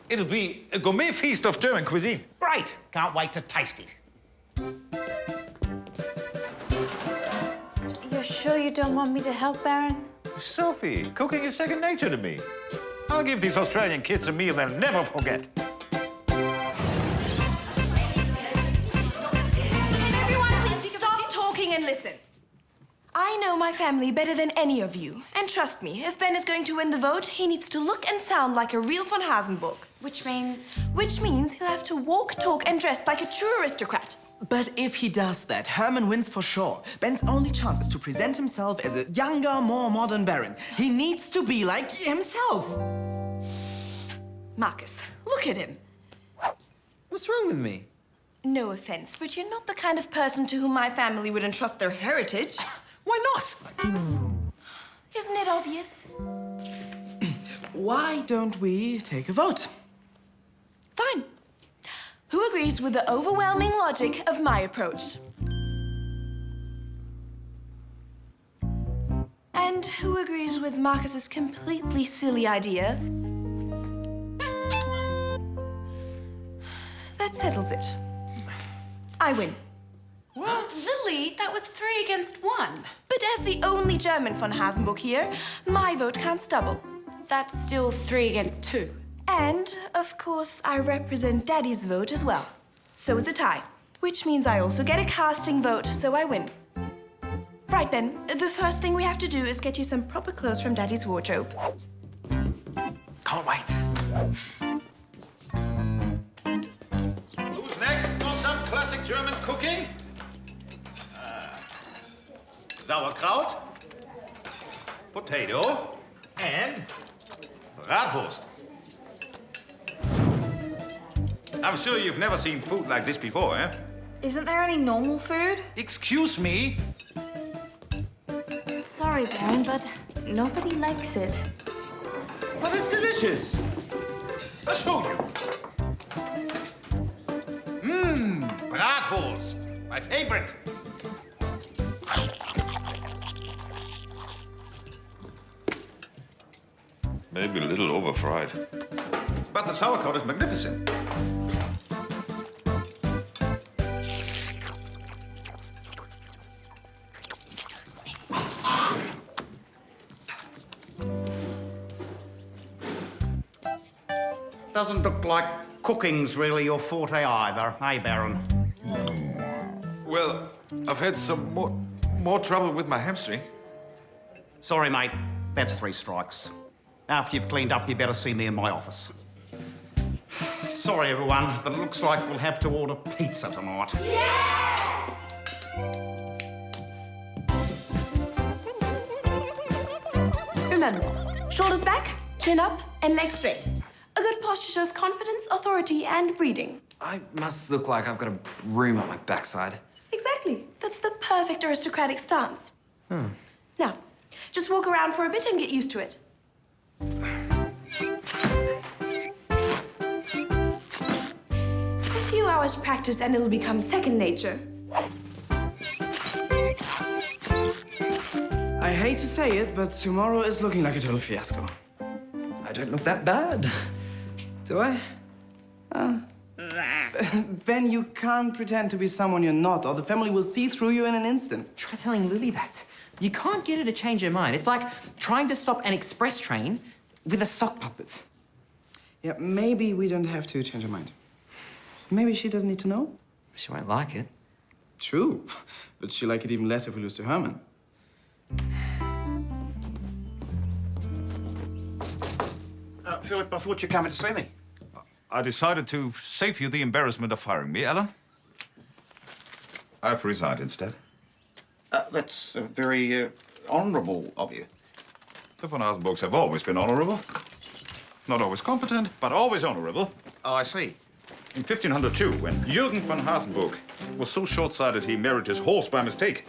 It'll be a gourmet feast of German cuisine. Great. Can't wait to taste it. You're sure you don't want me to help, Baron? Sophie, cooking is second nature to me. I'll give these Australian kids a meal they'll never forget. Everyone, please stop talking and listen. I know my family better than any of you. And trust me, if Ben is going to win the vote, he needs to look and sound like a real von Hasenburg. Which means? Which means he'll have to walk, talk, and dress like a true aristocrat. But if he does that, Herman wins for sure. Ben's only chance is to present himself as a younger, more modern Baron. He needs to be like himself. Marcus, look at him. What's wrong with me? No offense, but you're not the kind of person to whom my family would entrust their heritage. Why not? Isn't it obvious? Why don't we take a vote? Fine. Who agrees with the overwhelming logic of my approach? And who agrees with Marcus's completely silly idea? That settles it. I win. What? Lily, that was 3 against 1. But as the only German von Hasenburg here, my vote counts double. That's still 3 against 2. And, of course, I represent Daddy's vote as well. So it's a tie, which means I also get a casting vote, so I win. Right, Ben, the first thing we have to do is get you some proper clothes from Daddy's wardrobe. Can't wait. Who's next for some classic German cooking? Sauerkraut, potato, and Bratwurst. I'm sure you've never seen food like this before, eh? Isn't there any normal food? Excuse me? Sorry, Baron, but nobody likes it. But it's delicious. I'll show you. Bratwurst, my favorite. Maybe a little over-fried. But the sauerkraut is magnificent. Doesn't look like cooking's really your forte either, eh, Baron? Well, I've had some more trouble with my hamstring. Sorry, mate. That's 3 strikes. After you've cleaned up, you better see me in my office. Sorry, everyone, but it looks like we'll have to order pizza tonight. Yes! Remember, shoulders back, chin up, and legs straight. A good posture shows confidence, authority, and breeding. I must look like I've got a broom up my backside. Exactly. That's the perfect aristocratic stance. Now, just walk around for a bit and get used to it. A few hours practice and it'll become second nature. I hate to say it, but tomorrow is looking like a total fiasco. I don't look that bad, do I? Ben, you can't pretend to be someone you're not, or the family will see through you in an instant. Try telling Lily that. You can't get her to change her mind. It's like trying to stop an express train with a sock puppet. Yeah, maybe we don't have to change her mind. Maybe she doesn't need to know. She won't like it. True, but she'll like it even less if we lose to Herman. Philip, I thought you were coming to see me. I decided to save you the embarrassment of firing me, Ellen. I've resigned instead. That's very honourable of you. The von Hasenburgs have always been honourable. Not always competent, but always honourable. Oh, I see. In 1502, when Jürgen von Hasenburg was so short-sighted he married his horse by mistake,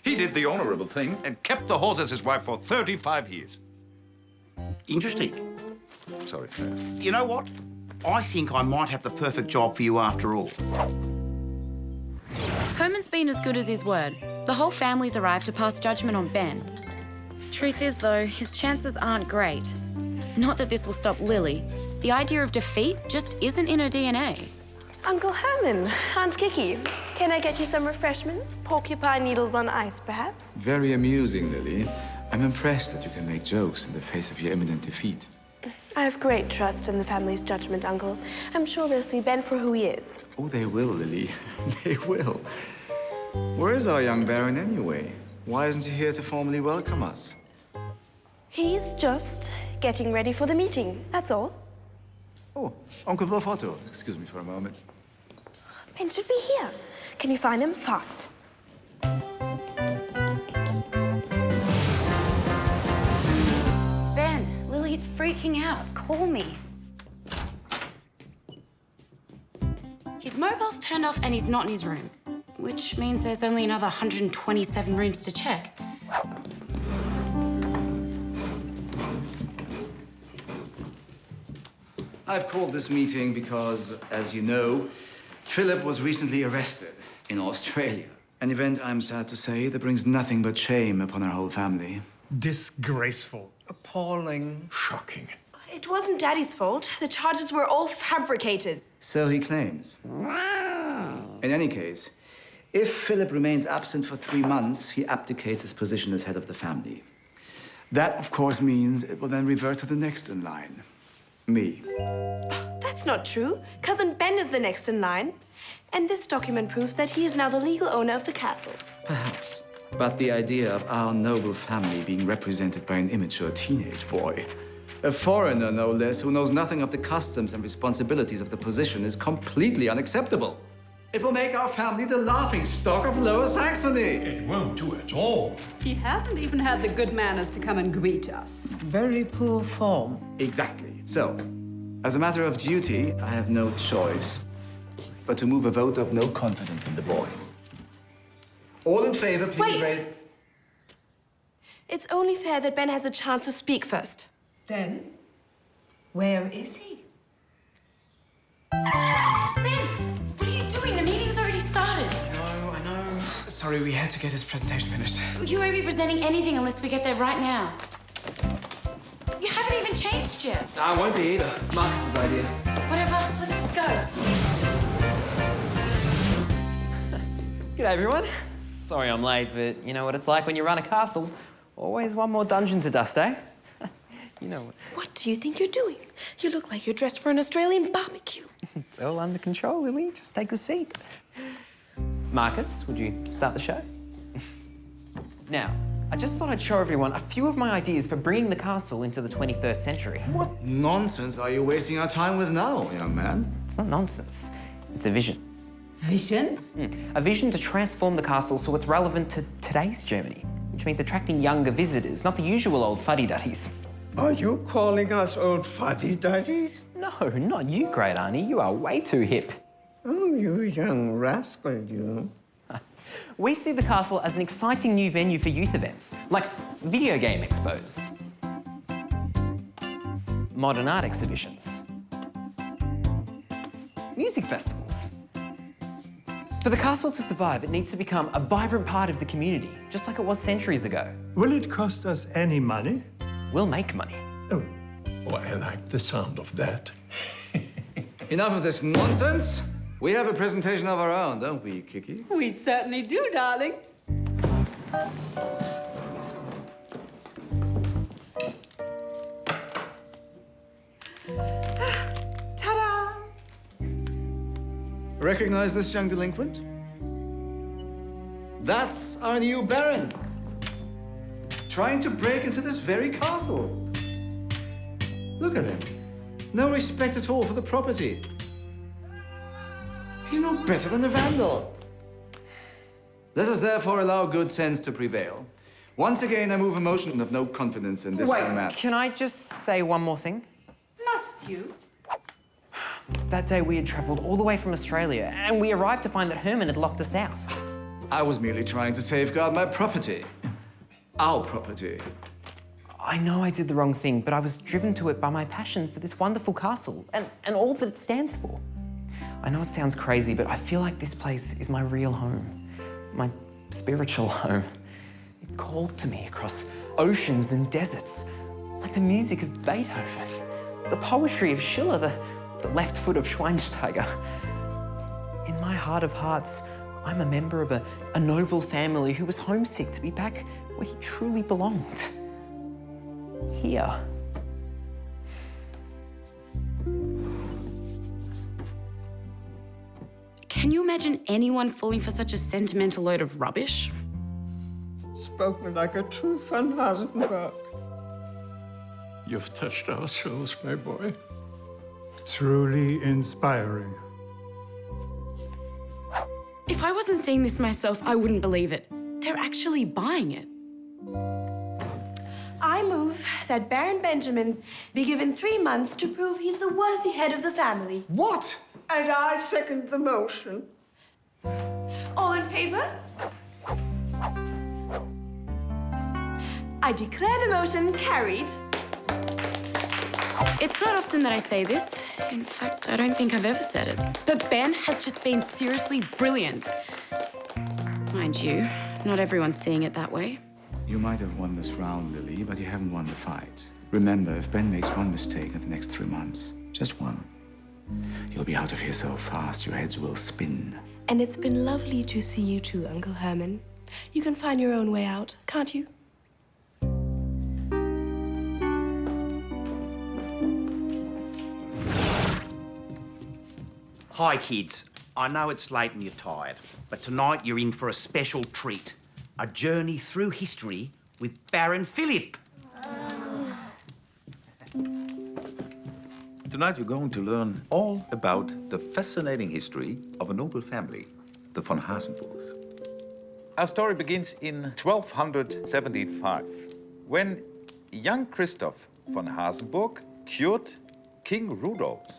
he did the honourable thing and kept the horse as his wife for 35 years. Interesting. Sorry. You know what? I think I might have the perfect job for you after all. Herman's been as good as his word. The whole family's arrived to pass judgment on Ben. Truth is, though, his chances aren't great. Not that this will stop Lily. The idea of defeat just isn't in her DNA. Uncle Herman, Aunt Kiki, can I get you some refreshments? Porcupine needles on ice, perhaps? Very amusing, Lily. I'm impressed that you can make jokes in the face of your imminent defeat. I have great trust in the family's judgment, Uncle. I'm sure they'll see Ben for who he is. Oh, they will, Lily. They will. Where is our young Baron anyway? Why isn't he here to formally welcome us? He's just getting ready for the meeting, that's all. Oh, Uncle Wolfoto. Excuse me for a moment. Ben should be here. Can you find him fast? Ben, Lily's freaking out. Call me. His mobile's turned off and he's not in his room, which means there's only another 127 rooms to check. I've called this meeting because, as you know, Philip was recently arrested in Australia. An event, I'm sad to say, that brings nothing but shame upon our whole family. Disgraceful. Appalling. Shocking. It wasn't Daddy's fault. The charges were all fabricated. So he claims. In any case, if Philip remains absent for 3 months, he abdicates his position as head of the family. That, of course, means it will then revert to the next in line. Me. That's not true. Cousin Ben is the next in line. And this document proves that he is now the legal owner of the castle. Perhaps. But the idea of our noble family being represented by an immature teenage boy, a foreigner no less, who knows nothing of the customs and responsibilities of the position, is completely unacceptable. It will make our family the laughingstock of Lower Saxony. It won't do at all. He hasn't even had the good manners to come and greet us. Very poor form. Exactly. So, as a matter of duty, I have no choice but to move a vote of no confidence in the boy. All in favor, please raise... It's only fair that Ben has a chance to speak first. Then, where is he? Ben, what are you doing? The meeting's already started. I know. Sorry, we had to get his presentation finished. You won't be presenting anything unless we get there right now. You haven't even changed yet. I won't be either. Marcus's idea. Whatever, let's just go. G'day, everyone. Sorry I'm late, but you know what it's like when you run a castle. Always one more dungeon to dust, eh? You know what. What do you think you're doing? You look like you're dressed for an Australian barbecue. It's all under control, Lily. Just take a seat. Marcus, would you start the show? Now, I just thought I'd show everyone a few of my ideas for bringing the castle into the 21st century. What nonsense are you wasting our time with now, young man? It's not nonsense. It's a vision. Vision? A vision to transform the castle so it's relevant to today's Germany, which means attracting younger visitors, not the usual old fuddy-duddies. Are you calling us old fuddy-duddies? No, not you, great auntie. You are way too hip. Oh, you young rascal, you. We see the castle as an exciting new venue for youth events, like video game expos, modern art exhibitions, music festivals. For the castle to survive, it needs to become a vibrant part of the community, just like it was centuries ago. Will it cost us any money? We'll make money. Oh, I like the sound of that. Enough of this nonsense. We have a presentation of our own, don't we, Kiki? We certainly do, darling. Ta-da! Recognize this young delinquent? That's our new Baron. Trying to break into this very castle. Look at him. No respect at all for the property. He's no better than a vandal. Let us therefore allow good sense to prevail. Once again, I move a motion of no confidence in this young man. Can I just say one more thing? Must you? That day we had travelled all the way from Australia, and we arrived to find that Herman had locked us out. I was merely trying to safeguard my property. Our property. I know I did the wrong thing, but I was driven to it by my passion for this wonderful castle and all that it stands for. I know it sounds crazy, but I feel like this place is my real home, my spiritual home. It called to me across oceans and deserts, like the music of Beethoven, the poetry of Schiller, the left foot of Schweinsteiger. In my heart of hearts, I'm a member of a noble family who was homesick to be back where he truly belonged. here. Can you imagine anyone falling for such a sentimental load of rubbish? Spoken like a true Van Hasenberg. You've touched our souls, my boy. Truly inspiring. If I wasn't seeing this myself, I wouldn't believe it. They're actually buying it. I move that Baron Benjamin be given 3 months to prove he's the worthy head of the family. What? And I second the motion. All in favor? I declare the motion carried. It's not often that I say this. In fact, I don't think I've ever said it. But Ben has just been seriously brilliant. Mind you, not everyone's seeing it that way. You might have won this round, Lily, but you haven't won the fight. Remember, if Ben makes one mistake in the next 3 months, just one, you'll be out of here so fast your heads will spin. And it's been lovely to see you too, Uncle Herman. You can find your own way out, can't you? Hi, kids. I know it's late and you're tired, but tonight you're in for a special treat. A journey through history with Baron Philip. Tonight you're going to learn all about the fascinating history of a noble family, the von Hasenburgs. Our story begins in 1275, when young Christoph von Hasenburg cured King Rudolph's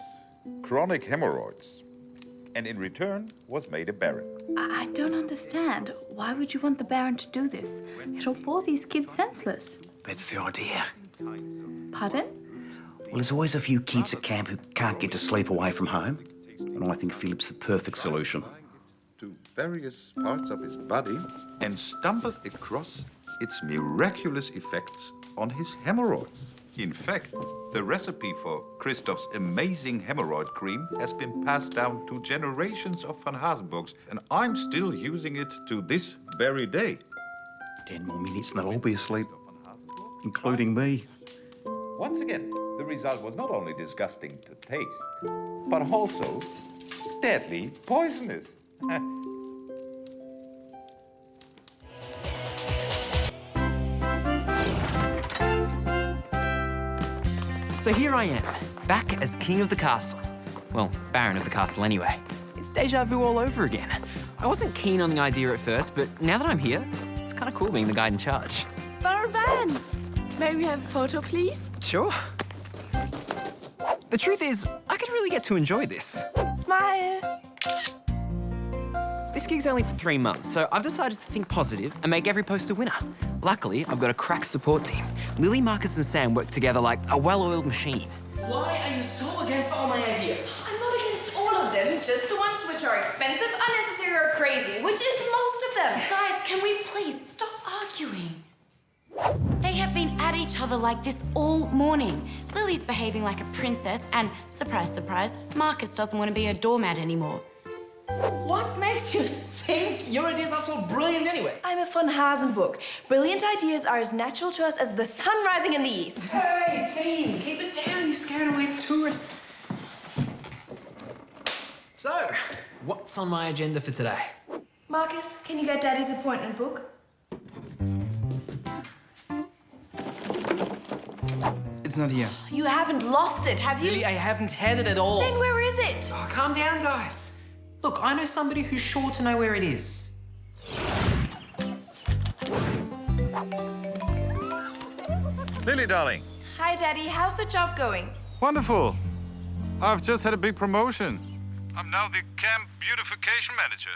chronic hemorrhoids, and in return was made a baron. I don't understand. Why would you want the Baron to do this? It'll bore these kids senseless. That's the idea. Pardon? Well, there's always a few kids at camp who can't get to sleep away from home, and I think Philip's the perfect solution. To various parts of his body and stumbled across its miraculous effects on his hemorrhoids. In fact, the recipe for Christoph's amazing hemorrhoid cream has been passed down to generations of Van Hasenburgs, and I'm still using it to this very day. 10 more minutes and they'll all be asleep, including me. Once again, the result was not only disgusting to taste, but also deadly poisonous. So here I am, back as king of the castle. Well, baron of the castle anyway. It's deja vu all over again. I wasn't keen on the idea at first, but now that I'm here, it's kind of cool being the guy in charge. Baron Ben, may we have a photo, please? Sure. The truth is, I could really get to enjoy this. Smile. This gig's only for 3 months, so I've decided to think positive and make every post a winner. Luckily, I've got a crack support team. Lily, Marcus, and Sam work together like a well-oiled machine. Why are you so against all my ideas? I'm not against all of them, just the ones which are expensive, unnecessary, or crazy, which is most of them. Guys, can we please stop arguing? They have been at each other like this all morning. Lily's behaving like a princess, and surprise, surprise, Marcus doesn't want to be a doormat anymore. What makes you think your ideas are so brilliant anyway? I'm a von Hasenburg. Brilliant ideas are as natural to us as the sun rising in the east. Hey, team, keep it down. You're scaring away the tourists. So, what's on my agenda for today? Marcus, can you get Daddy's appointment book? It's not here. You haven't lost it, have you? Lily, I haven't had it at all. Then where is it? Oh, calm down, guys. Look, I know somebody who's sure to know where it is. Lily, darling. Hi, Daddy. How's the job going? Wonderful. I've just had a big promotion. I'm now the camp beautification manager.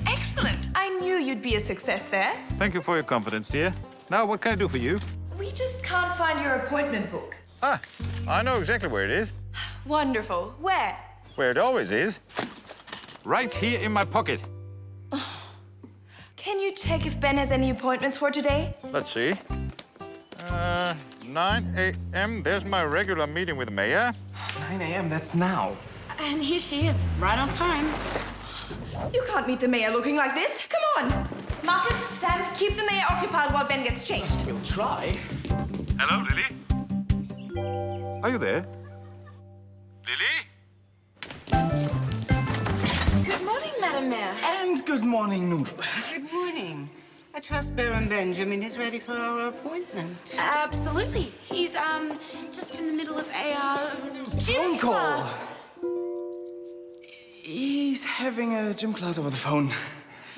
Excellent. I knew you'd be a success there. Thank you for your confidence, dear. Now, what can I do for you? We just can't find your appointment book. Ah, I know exactly where it is. Wonderful. Where? Where it always is. Right here in my pocket. Can you check if Ben has any appointments for today? Let's see. 9 a.m. There's my regular meeting with the mayor. 9 a.m., that's now. And here she is, right on time. You can't meet the mayor looking like this. Come on. Marcus, Sam, keep the mayor occupied while Ben gets changed. We'll try. Hello, Lily. Are you there? Good morning, Madam Mayor. And good morning, Noodle. Good morning. I trust Baron Benjamin is ready for our appointment. Absolutely. He's, just in the middle of a, gym Phone call. class. He's having a gym class over the phone.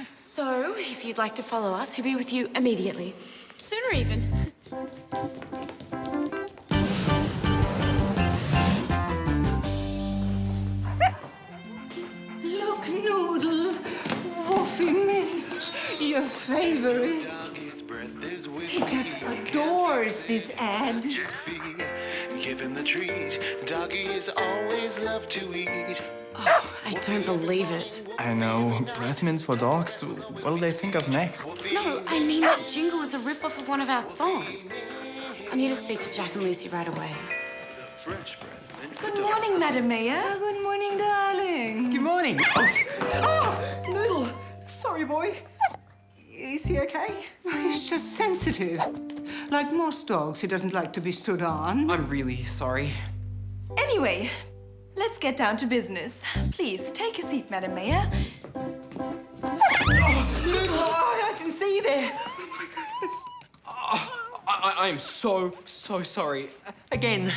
So, if you'd like to follow us, he'll be with you immediately. Sooner even. Look, Noodle. Woofy Mince, your favorite. He just adores this ad. Give him the treat. Doggies always love to eat. Oh, I don't believe it. I know. Breath mints for dogs. What'll they think of next? No, I mean that jingle is a rip-off of one of our songs. I need to speak to Jack and Lucy right away. Good morning, Madam Mayor. Good morning, darling. Good morning. Oh, Noodle. Sorry, boy. Is he okay? He's just sensitive. Like most dogs, he doesn't like to be stood on. I'm really sorry. Anyway, let's get down to business. Please, take a seat, Madam Mayor. Oh, Noodle, I didn't see you there. I am so sorry. Again.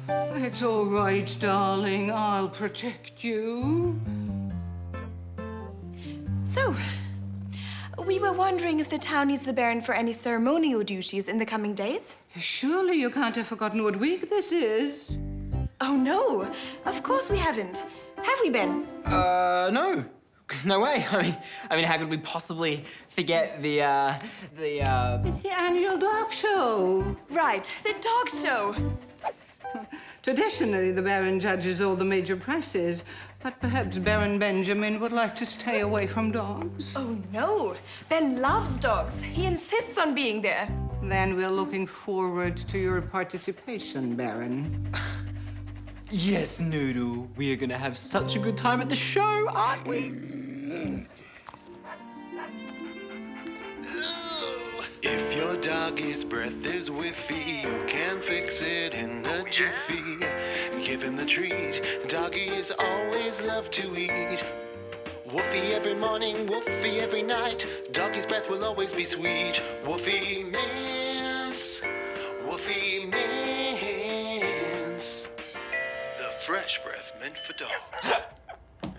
It's all right, darling. I'll protect you. So, we were wondering if the town needs the Baron for any ceremonial duties in the coming days. Surely you can't have forgotten what week this is. Oh, no. Of course we haven't. Have we, Ben? No. No way. I mean, how could we possibly forget the It's the annual dog show. Right, the dog show. Traditionally, the Baron judges all the major prizes, but perhaps Baron Benjamin would like to stay away from dogs. Oh, no. Ben loves dogs. He insists on being there. Then we're looking forward to your participation, Baron. Yes, Noodle. We are gonna have such a good time at the show, aren't we? If your doggy's breath is whiffy, you can fix it in a jiffy. Give him the treat. Doggies always love to eat. Woofy every morning, woofy every night. Doggy's breath will always be sweet. Woofy mince, woofy mince. The fresh breath meant for dogs.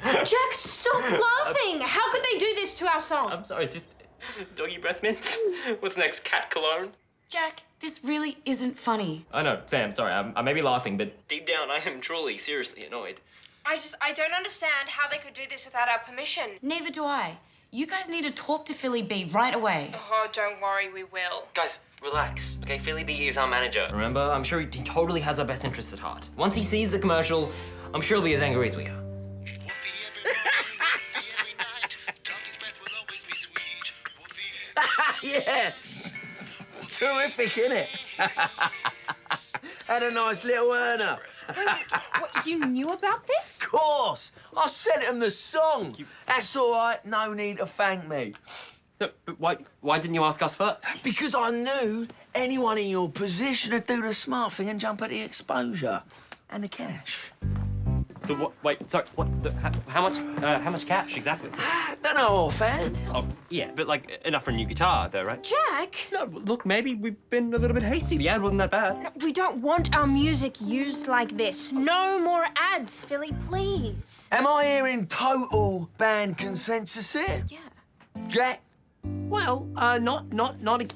Jack, stop laughing! How could they do this to our song? I'm sorry, it's just doggy breath mint. What's next, cat cologne? Jack, this really isn't funny. I know, Sam, sorry, I may be laughing, but deep down I am truly, seriously annoyed. I don't understand how they could do this without our permission. Neither do I. You guys need to talk to Philly B right away. Oh, don't worry, we will. Guys, relax, okay? Philly B is our manager, remember? I'm sure he totally has our best interests at heart. Once he sees the commercial, I'm sure he'll be as angry as we are. Yeah. Terrific, innit? Had a nice little earner. What, you knew about this? Of course. I sent him the song. That's all right. No need to thank me. No, but why didn't you ask us first? Because I knew anyone in your position would do the smart thing and jump at the exposure and the cash. The what? Wait, sorry. What? How much cash exactly? Don't know, offhand. Oh, yeah, but like enough for a new guitar, though, right? Jack! No, look, maybe we've been a little bit hasty. The ad wasn't that bad. No, we don't want our music used like this. No more ads, Philly, please. Am I hearing total band consensus here? Yeah. Jack? Well, not.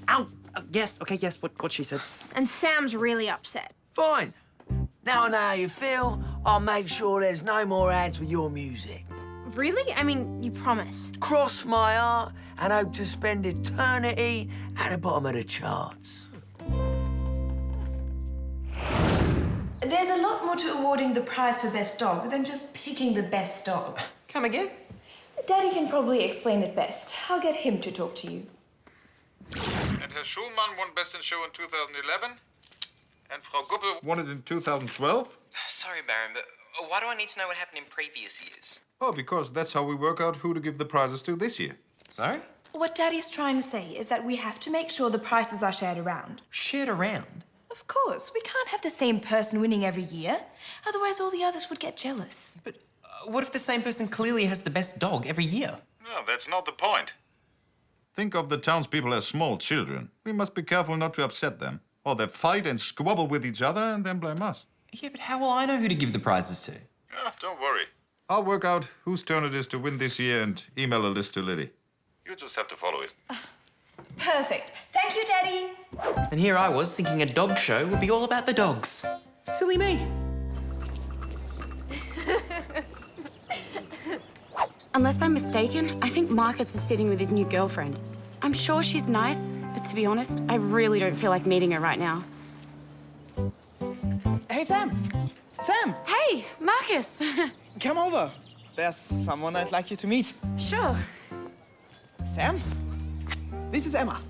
Ow. Yes. Okay. Yes. What she said. And Sam's really upset. Fine. Now I know how you feel. I'll make sure there's no more ads with your music. Really? I mean, you promise? Cross my heart and hope to spend eternity at the bottom of the charts. There's a lot more to awarding the prize for best dog than just picking the best dog. Come again? Daddy can probably explain it best. I'll get him to talk to you. And Herr Schulmann won Best in Show in 2011. And Frau Guppe won it in 2012. Sorry, Baron, but why do I need to know what happened in previous years? Oh, because that's how we work out who to give the prizes to this year. Sorry? What Daddy's trying to say is that we have to make sure the prizes are shared around. Shared around? Of course, we can't have the same person winning every year. Otherwise, all the others would get jealous. But what if the same person clearly has the best dog every year? No, that's not the point. Think of the townspeople as small children. We must be careful not to upset them, or they fight and squabble with each other and then blame us. Yeah, but how will I know who to give the prizes to? Don't worry. I'll work out whose turn it is to win this year and email a list to Liddy. You just have to follow it. Perfect. Thank you, Daddy. And here I was thinking a dog show would be all about the dogs. Silly me. Unless I'm mistaken, I think Marcus is sitting with his new girlfriend. I'm sure she's nice, but to be honest, I really don't feel like meeting her right now. Hey, Sam! Sam! Hey, Marcus! Come over. There's someone I'd like you to meet. Sure. Sam? This is Emma.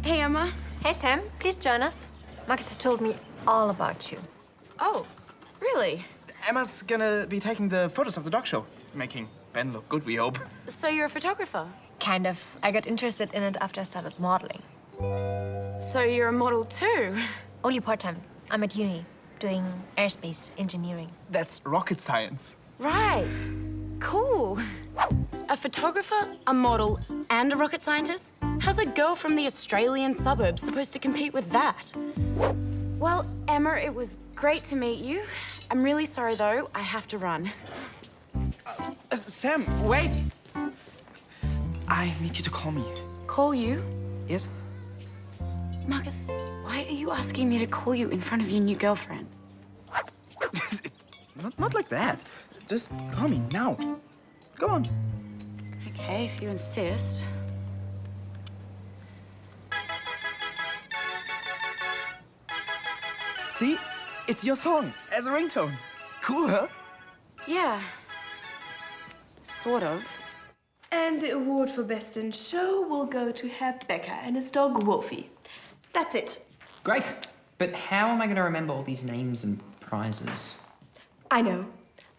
Hey, Emma. Hey, Sam. Please join us. Marcus has told me all about you. Oh, really? Emma's gonna be taking the photos of the dog show, making Ben look good, we hope. So you're a photographer? Kind of. I got interested in it after I started modeling. So you're a model too? Only part-time. I'm at uni, doing aerospace engineering. That's rocket science. Right. Cool. A photographer, a model, and a rocket scientist? How's a girl from the Australian suburbs supposed to compete with that? Well, Emma, it was great to meet you. I'm really sorry, though. I have to run. Sam, wait! I need you to call me. Call you? Yes? Marcus, why are you asking me to call you in front of your new girlfriend? Not like that. Just call me now. Go on. Okay, if you insist. See? It's your song as a ringtone. Cool, huh? Yeah. Sort of. And the award for Best in Show will go to Herr Becker and his dog Wolfie. That's it. Great. But how am I going to remember all these names and prizes? I know.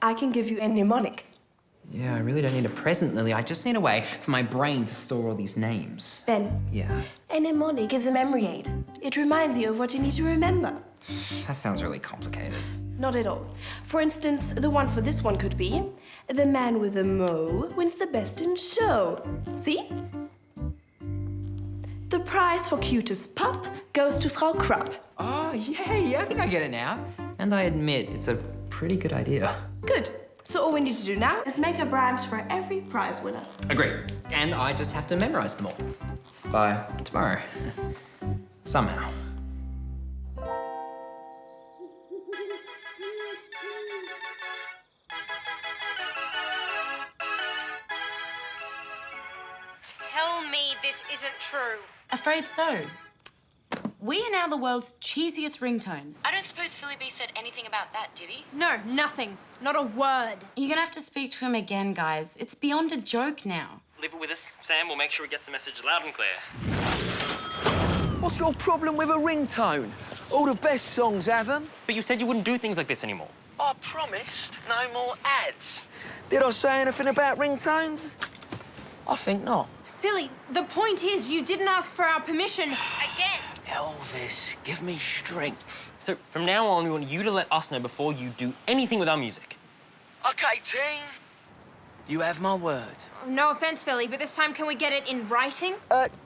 I can give you a mnemonic. Yeah, I really don't need a present, Lily. I just need a way for my brain to store all these names. Ben, Yeah. a mnemonic is a memory aid. It reminds you of what you need to remember. That sounds really complicated. Not at all. For instance, the one for this one could be, the man with the mo wins the Best in Show. See? The prize for cutest pup goes to Frau Krupp. Oh, yeah, I think I get it now. And I admit, it's a pretty good idea. Good. So all we need to do now is make up rhymes for every prize winner. Agreed. And I just have to memorize them all. By tomorrow. Somehow. Tell me this isn't true. Afraid so. We are now the world's cheesiest ringtone. I don't suppose Philly B said anything about that, did he? No, nothing. Not a word. You're gonna have to speak to him again, guys. It's beyond a joke now. Leave it with us, Sam. We'll make sure he gets the message loud and clear. What's your problem with a ringtone? All the best songs have them. But you said you wouldn't do things like this anymore. I promised no more ads. Did I say anything about ringtones? I think not. Philly, the point is you didn't ask for our permission again. Elvis, give me strength. So from now on, we want you to let us know before you do anything with our music. Okay, team. You have my word. No offense, Philly, but this time can we get it in writing?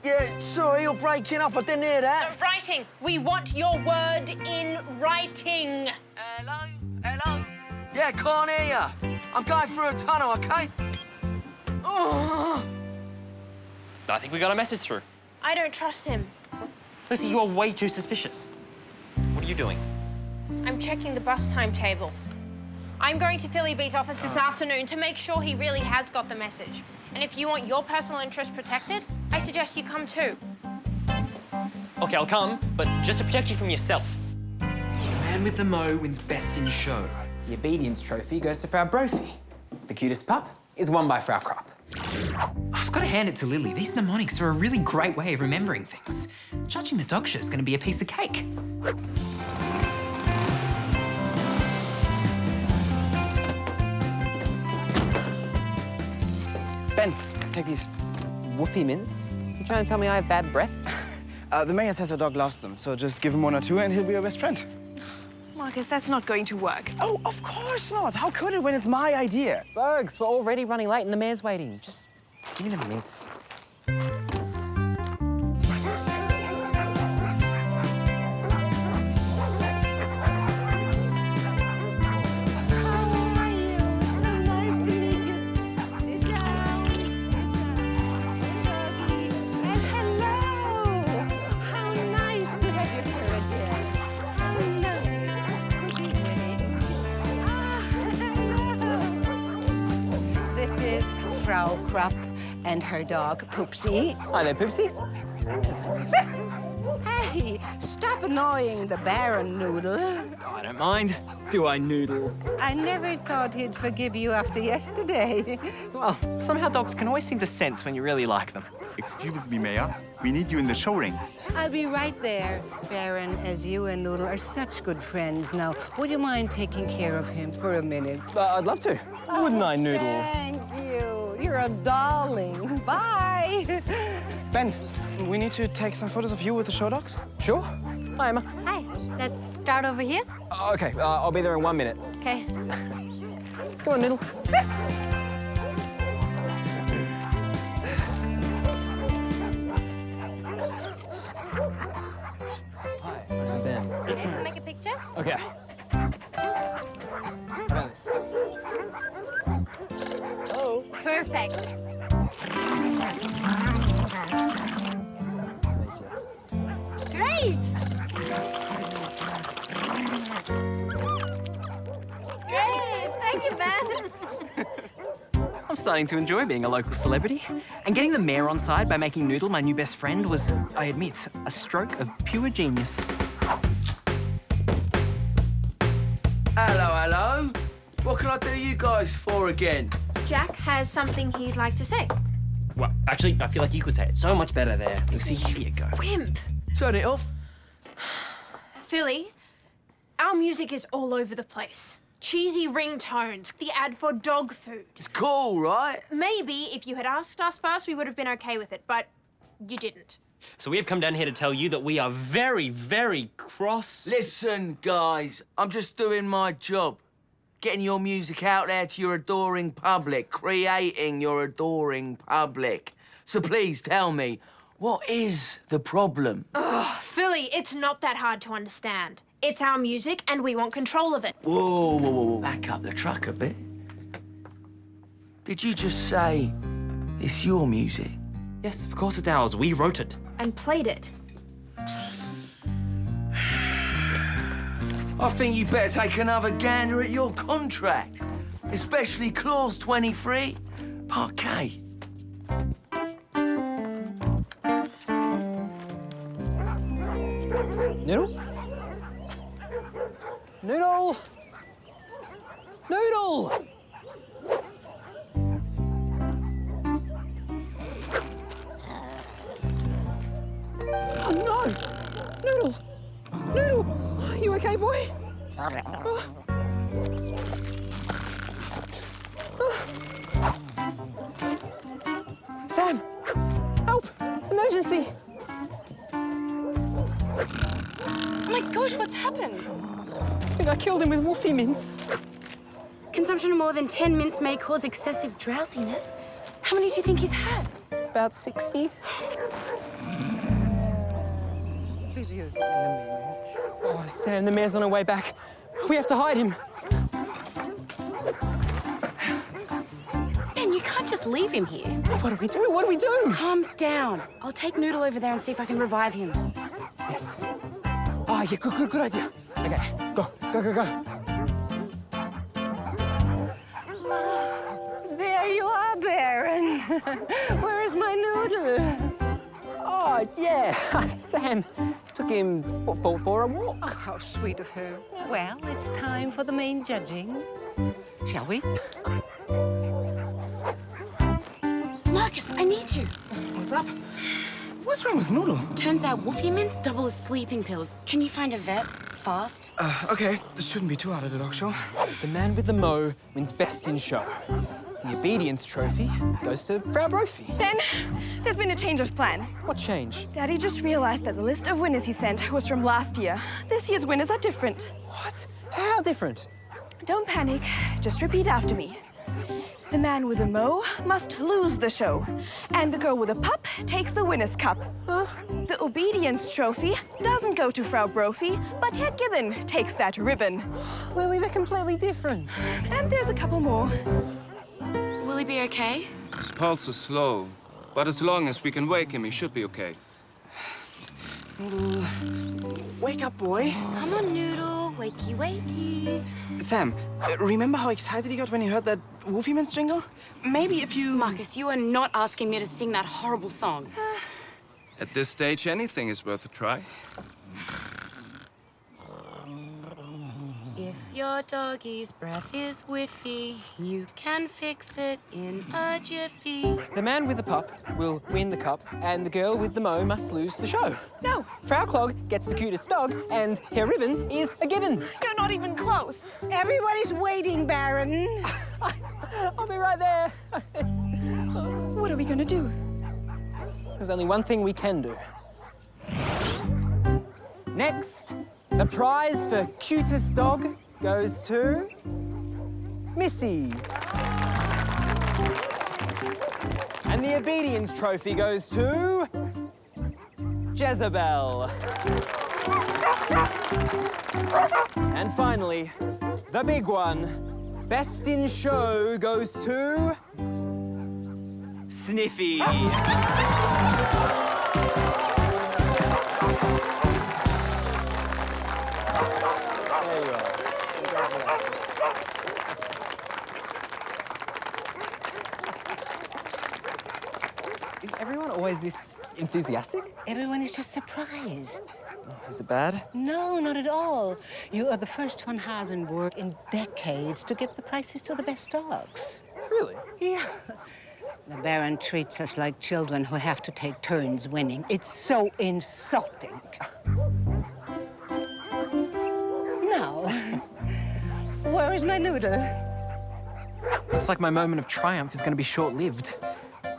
Yeah, sorry, you're breaking up. I didn't hear that. No, writing. We want your word in writing. Hello? Hello? Yeah, can't hear you. I'm going through a tunnel, okay? Oh. I think we got a message through. I don't trust him. Listen, you are way too suspicious. What are you doing? I'm checking the bus timetables. I'm going to Philly B's office this afternoon to make sure he really has got the message. And if you want your personal interest protected, I suggest you come too. Okay, I'll come, but just to protect you from yourself. The man with the mo wins Best in Show. The obedience trophy goes to Frau Brophy. The cutest pup is won by Frau Krupp. I've got to hand it to Lily. These mnemonics are a really great way of remembering things. Judging the dog show is going to be a piece of cake. Ben, take these woofy mints. You trying to tell me I have bad breath? The mayor says her dog loves them, so just give him one or two and he'll be your best friend. Marcus, that's not going to work. Oh, of course not. How could it when it's my idea? Folks, we're already running late and the mayor's waiting. Just give me the mints. This is Frau Krupp and her dog, Poopsie. Hi there, Poopsie. Hey, stop annoying the Baron, Noodle. I don't mind. Do I, Noodle? I never thought he'd forgive you after yesterday. Well, somehow dogs can always seem to sense when you really like them. Excuse me, Mayor. We need you in the show ring. I'll be right there, Baron, as you and Noodle are such good friends now. Would you mind taking care of him for a minute? I'd love to. Wouldn't I, Noodle? Thank you. You're a darling. Bye. Ben, we need to take some photos of you with the show dogs. Sure. Hi, Emma. Hi. Let's start over here. Okay, I'll be there in 1 minute. Okay. Come on, Noodle. Hi, I'm Ben. Ready to make a picture? Okay. How about this? Oh. Perfect. Great! Great! Thank you, Ben. I'm starting to enjoy being a local celebrity. And getting the mayor on side by making Noodle my new best friend was, I admit, a stroke of pure genius. Hello. What can I do you guys for again? Jack has something he'd like to say. Well, actually, I feel like you could say it so much better there. Lucy, here you go. Wimp. Turn it off. Philly, our music is all over the place. Cheesy ringtones, the ad for dog food. It's cool, right? Maybe if you had asked us first, we would have been okay with it, but you didn't. So we have come down here to tell you that we are very, very cross. Listen, guys, I'm just doing my job. Getting your music out there to your adoring public, creating your adoring public. So please tell me, what is the problem? Ugh, Philly, it's not that hard to understand. It's our music, and we want control of it. Whoa. Back up the truck a bit. Did you just say it's your music? Yes, of course it's ours. We wrote it. And played it. I think you better take another gander at your contract, especially clause 23, part K. Noodle? Noodle! Noodle! Oh, no! Noodle! Noodle! Are you okay, boy? Sam! Help! Emergency! Oh my gosh, what's happened? I think I killed him with woofie mints. Consumption of more than 10 mints may cause excessive drowsiness. How many do you think he's had? About 60. Oh, Sam, the mayor's on her way back. We have to hide him. Ben, you can't just leave him here. What do we do? What do we do? Calm down. I'll take Noodle over there and see if I can revive him. Yes. Oh, yeah, good idea. Okay, go. There you are, Baron. Where is my Noodle? Oh, yeah. Sam took him for a walk. Oh, how sweet of her. Well, it's time for the main judging. Shall we? Marcus, I need you. What's up? What's wrong with Noodle? Turns out woofie mints double as sleeping pills. Can you find a vet? Fast? Okay, this shouldn't be too hard at a dog show. The man with the mo wins best in show. The obedience trophy goes to Frau Brophy. Ben, there's been a change of plan. What change? Daddy just realized that the list of winners he sent was from last year. This year's winners are different. What? How different? Don't panic. Just repeat after me. The man with the mo must lose the show, and the girl with the pup takes the winner's cup. Huh? The obedience trophy doesn't go to Frau Brophy, but Herr Gibbon takes that ribbon. Lily, they're completely different. And there's a couple more. Will he be okay? His pulse is slow, but as long as we can wake him, he should be okay. Wake up, boy. Come on, Noodle. Wakey, wakey. Sam, remember how excited he got when he heard that Wolfieman's jingle? Maybe if you... Marcus, you are not asking me to sing that horrible song. At this stage, anything is worth a try. If your doggy's breath is whiffy, you can fix it in a jiffy. The man with the pup will win the cup, and the girl with the mo must lose the show. No. Frau Clog gets the cutest dog, and Herr Ribbon is a gibbon. You're not even close. Everybody's waiting, Baron. I'll be right there. What are we gonna do? There's only one thing we can do. Next, the prize for cutest dog goes to Missy. And the obedience trophy goes to Jezebel. And finally, the big one, best in show goes to Sniffy. There you are. Is everyone always this enthusiastic? Everyone is just surprised. Is it bad? No, not at all. You are the first von Hasenburg in decades to give the prizes to the best dogs. Really? Yeah. The Baron treats us like children who have to take turns winning. It's so insulting. Now, where is my noodle? It's like my moment of triumph is going to be short-lived.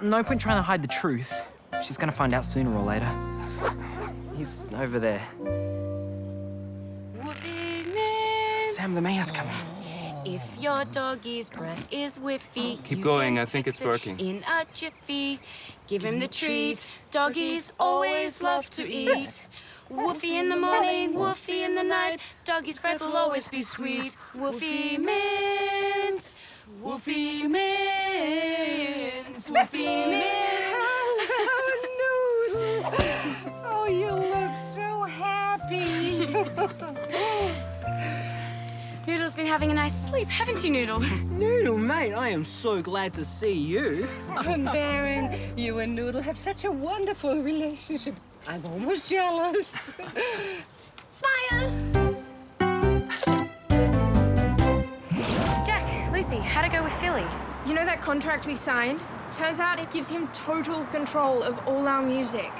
No point trying to hide the truth. She's going to find out sooner or later. He's over there. Sam, the mayor's coming. If your doggy's breath is whiffy, Keep you going, can I think fix it's it working. in a jiffy. Give him the treat. Doggies always love to eat. Woofy in the morning, woofy in the night. Doggy's breath will always be sweet. Woofy mints, woofy mints, woofy mints. Hello, Noodle. Oh, you look so happy. Noodle's been having a nice sleep, haven't you, Noodle? Noodle, mate, I am so glad to see you. Baron, you and Noodle have such a wonderful relationship. I'm almost jealous. Smile! Jack, Lucy, how'd it go with Philly? You know that contract we signed? Turns out it gives him total control of all our music.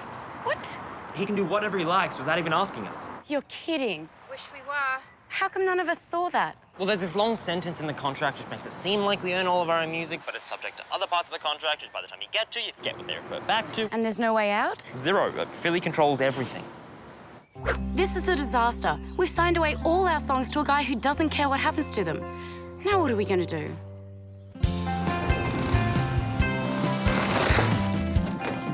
What? He can do whatever he likes without even asking us. You're kidding. Wish we were. How come none of us saw that? Well, there's this long sentence in the contract which makes it seem like we own all of our own music, but it's subject to other parts of the contract, which by the time you get to, you forget what they refer back to. And there's no way out? Zero, but Philly controls everything. This is a disaster. We've signed away all our songs to a guy who doesn't care what happens to them. Now what are we going to do?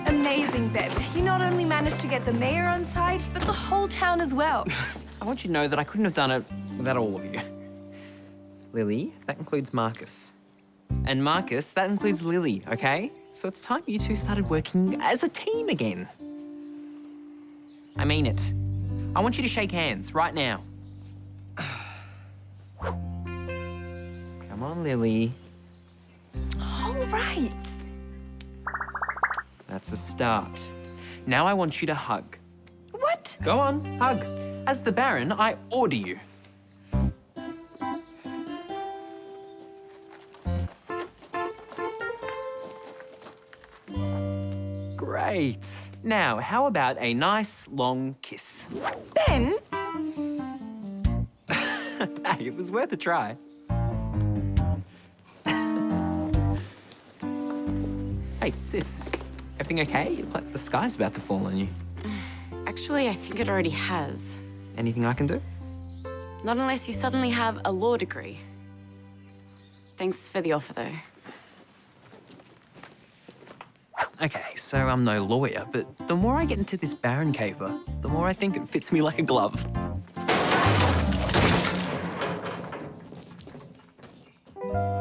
Amazing, Ben. You not only managed to get the mayor on side, but the whole town as well. I want you to know that I couldn't have done it without all of you. Lily, that includes Marcus. And Marcus, that includes Lily, okay? So it's time you two started working as a team again. I mean it. I want you to shake hands right now. Come on, Lily. All right. That's a start. Now I want you to hug. What? Go on, hug. As the Baron, I order you. Great. Now, how about a nice, long kiss? Ben? Hey, it was worth a try. Hey, sis, everything okay? You look like the sky's about to fall on you. Actually, I think it already has. Anything I can do? Not unless you suddenly have a law degree. Thanks for the offer, though. Okay, so I'm no lawyer, but the more I get into this Baron caper, the more I think it fits me like a glove.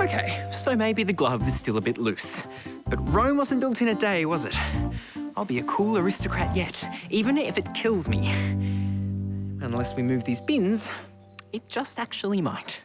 Okay, so maybe the glove is still a bit loose. But Rome wasn't built in a day, was it? I'll be a cool aristocrat yet, even if it kills me. Unless we move these bins, it just actually might.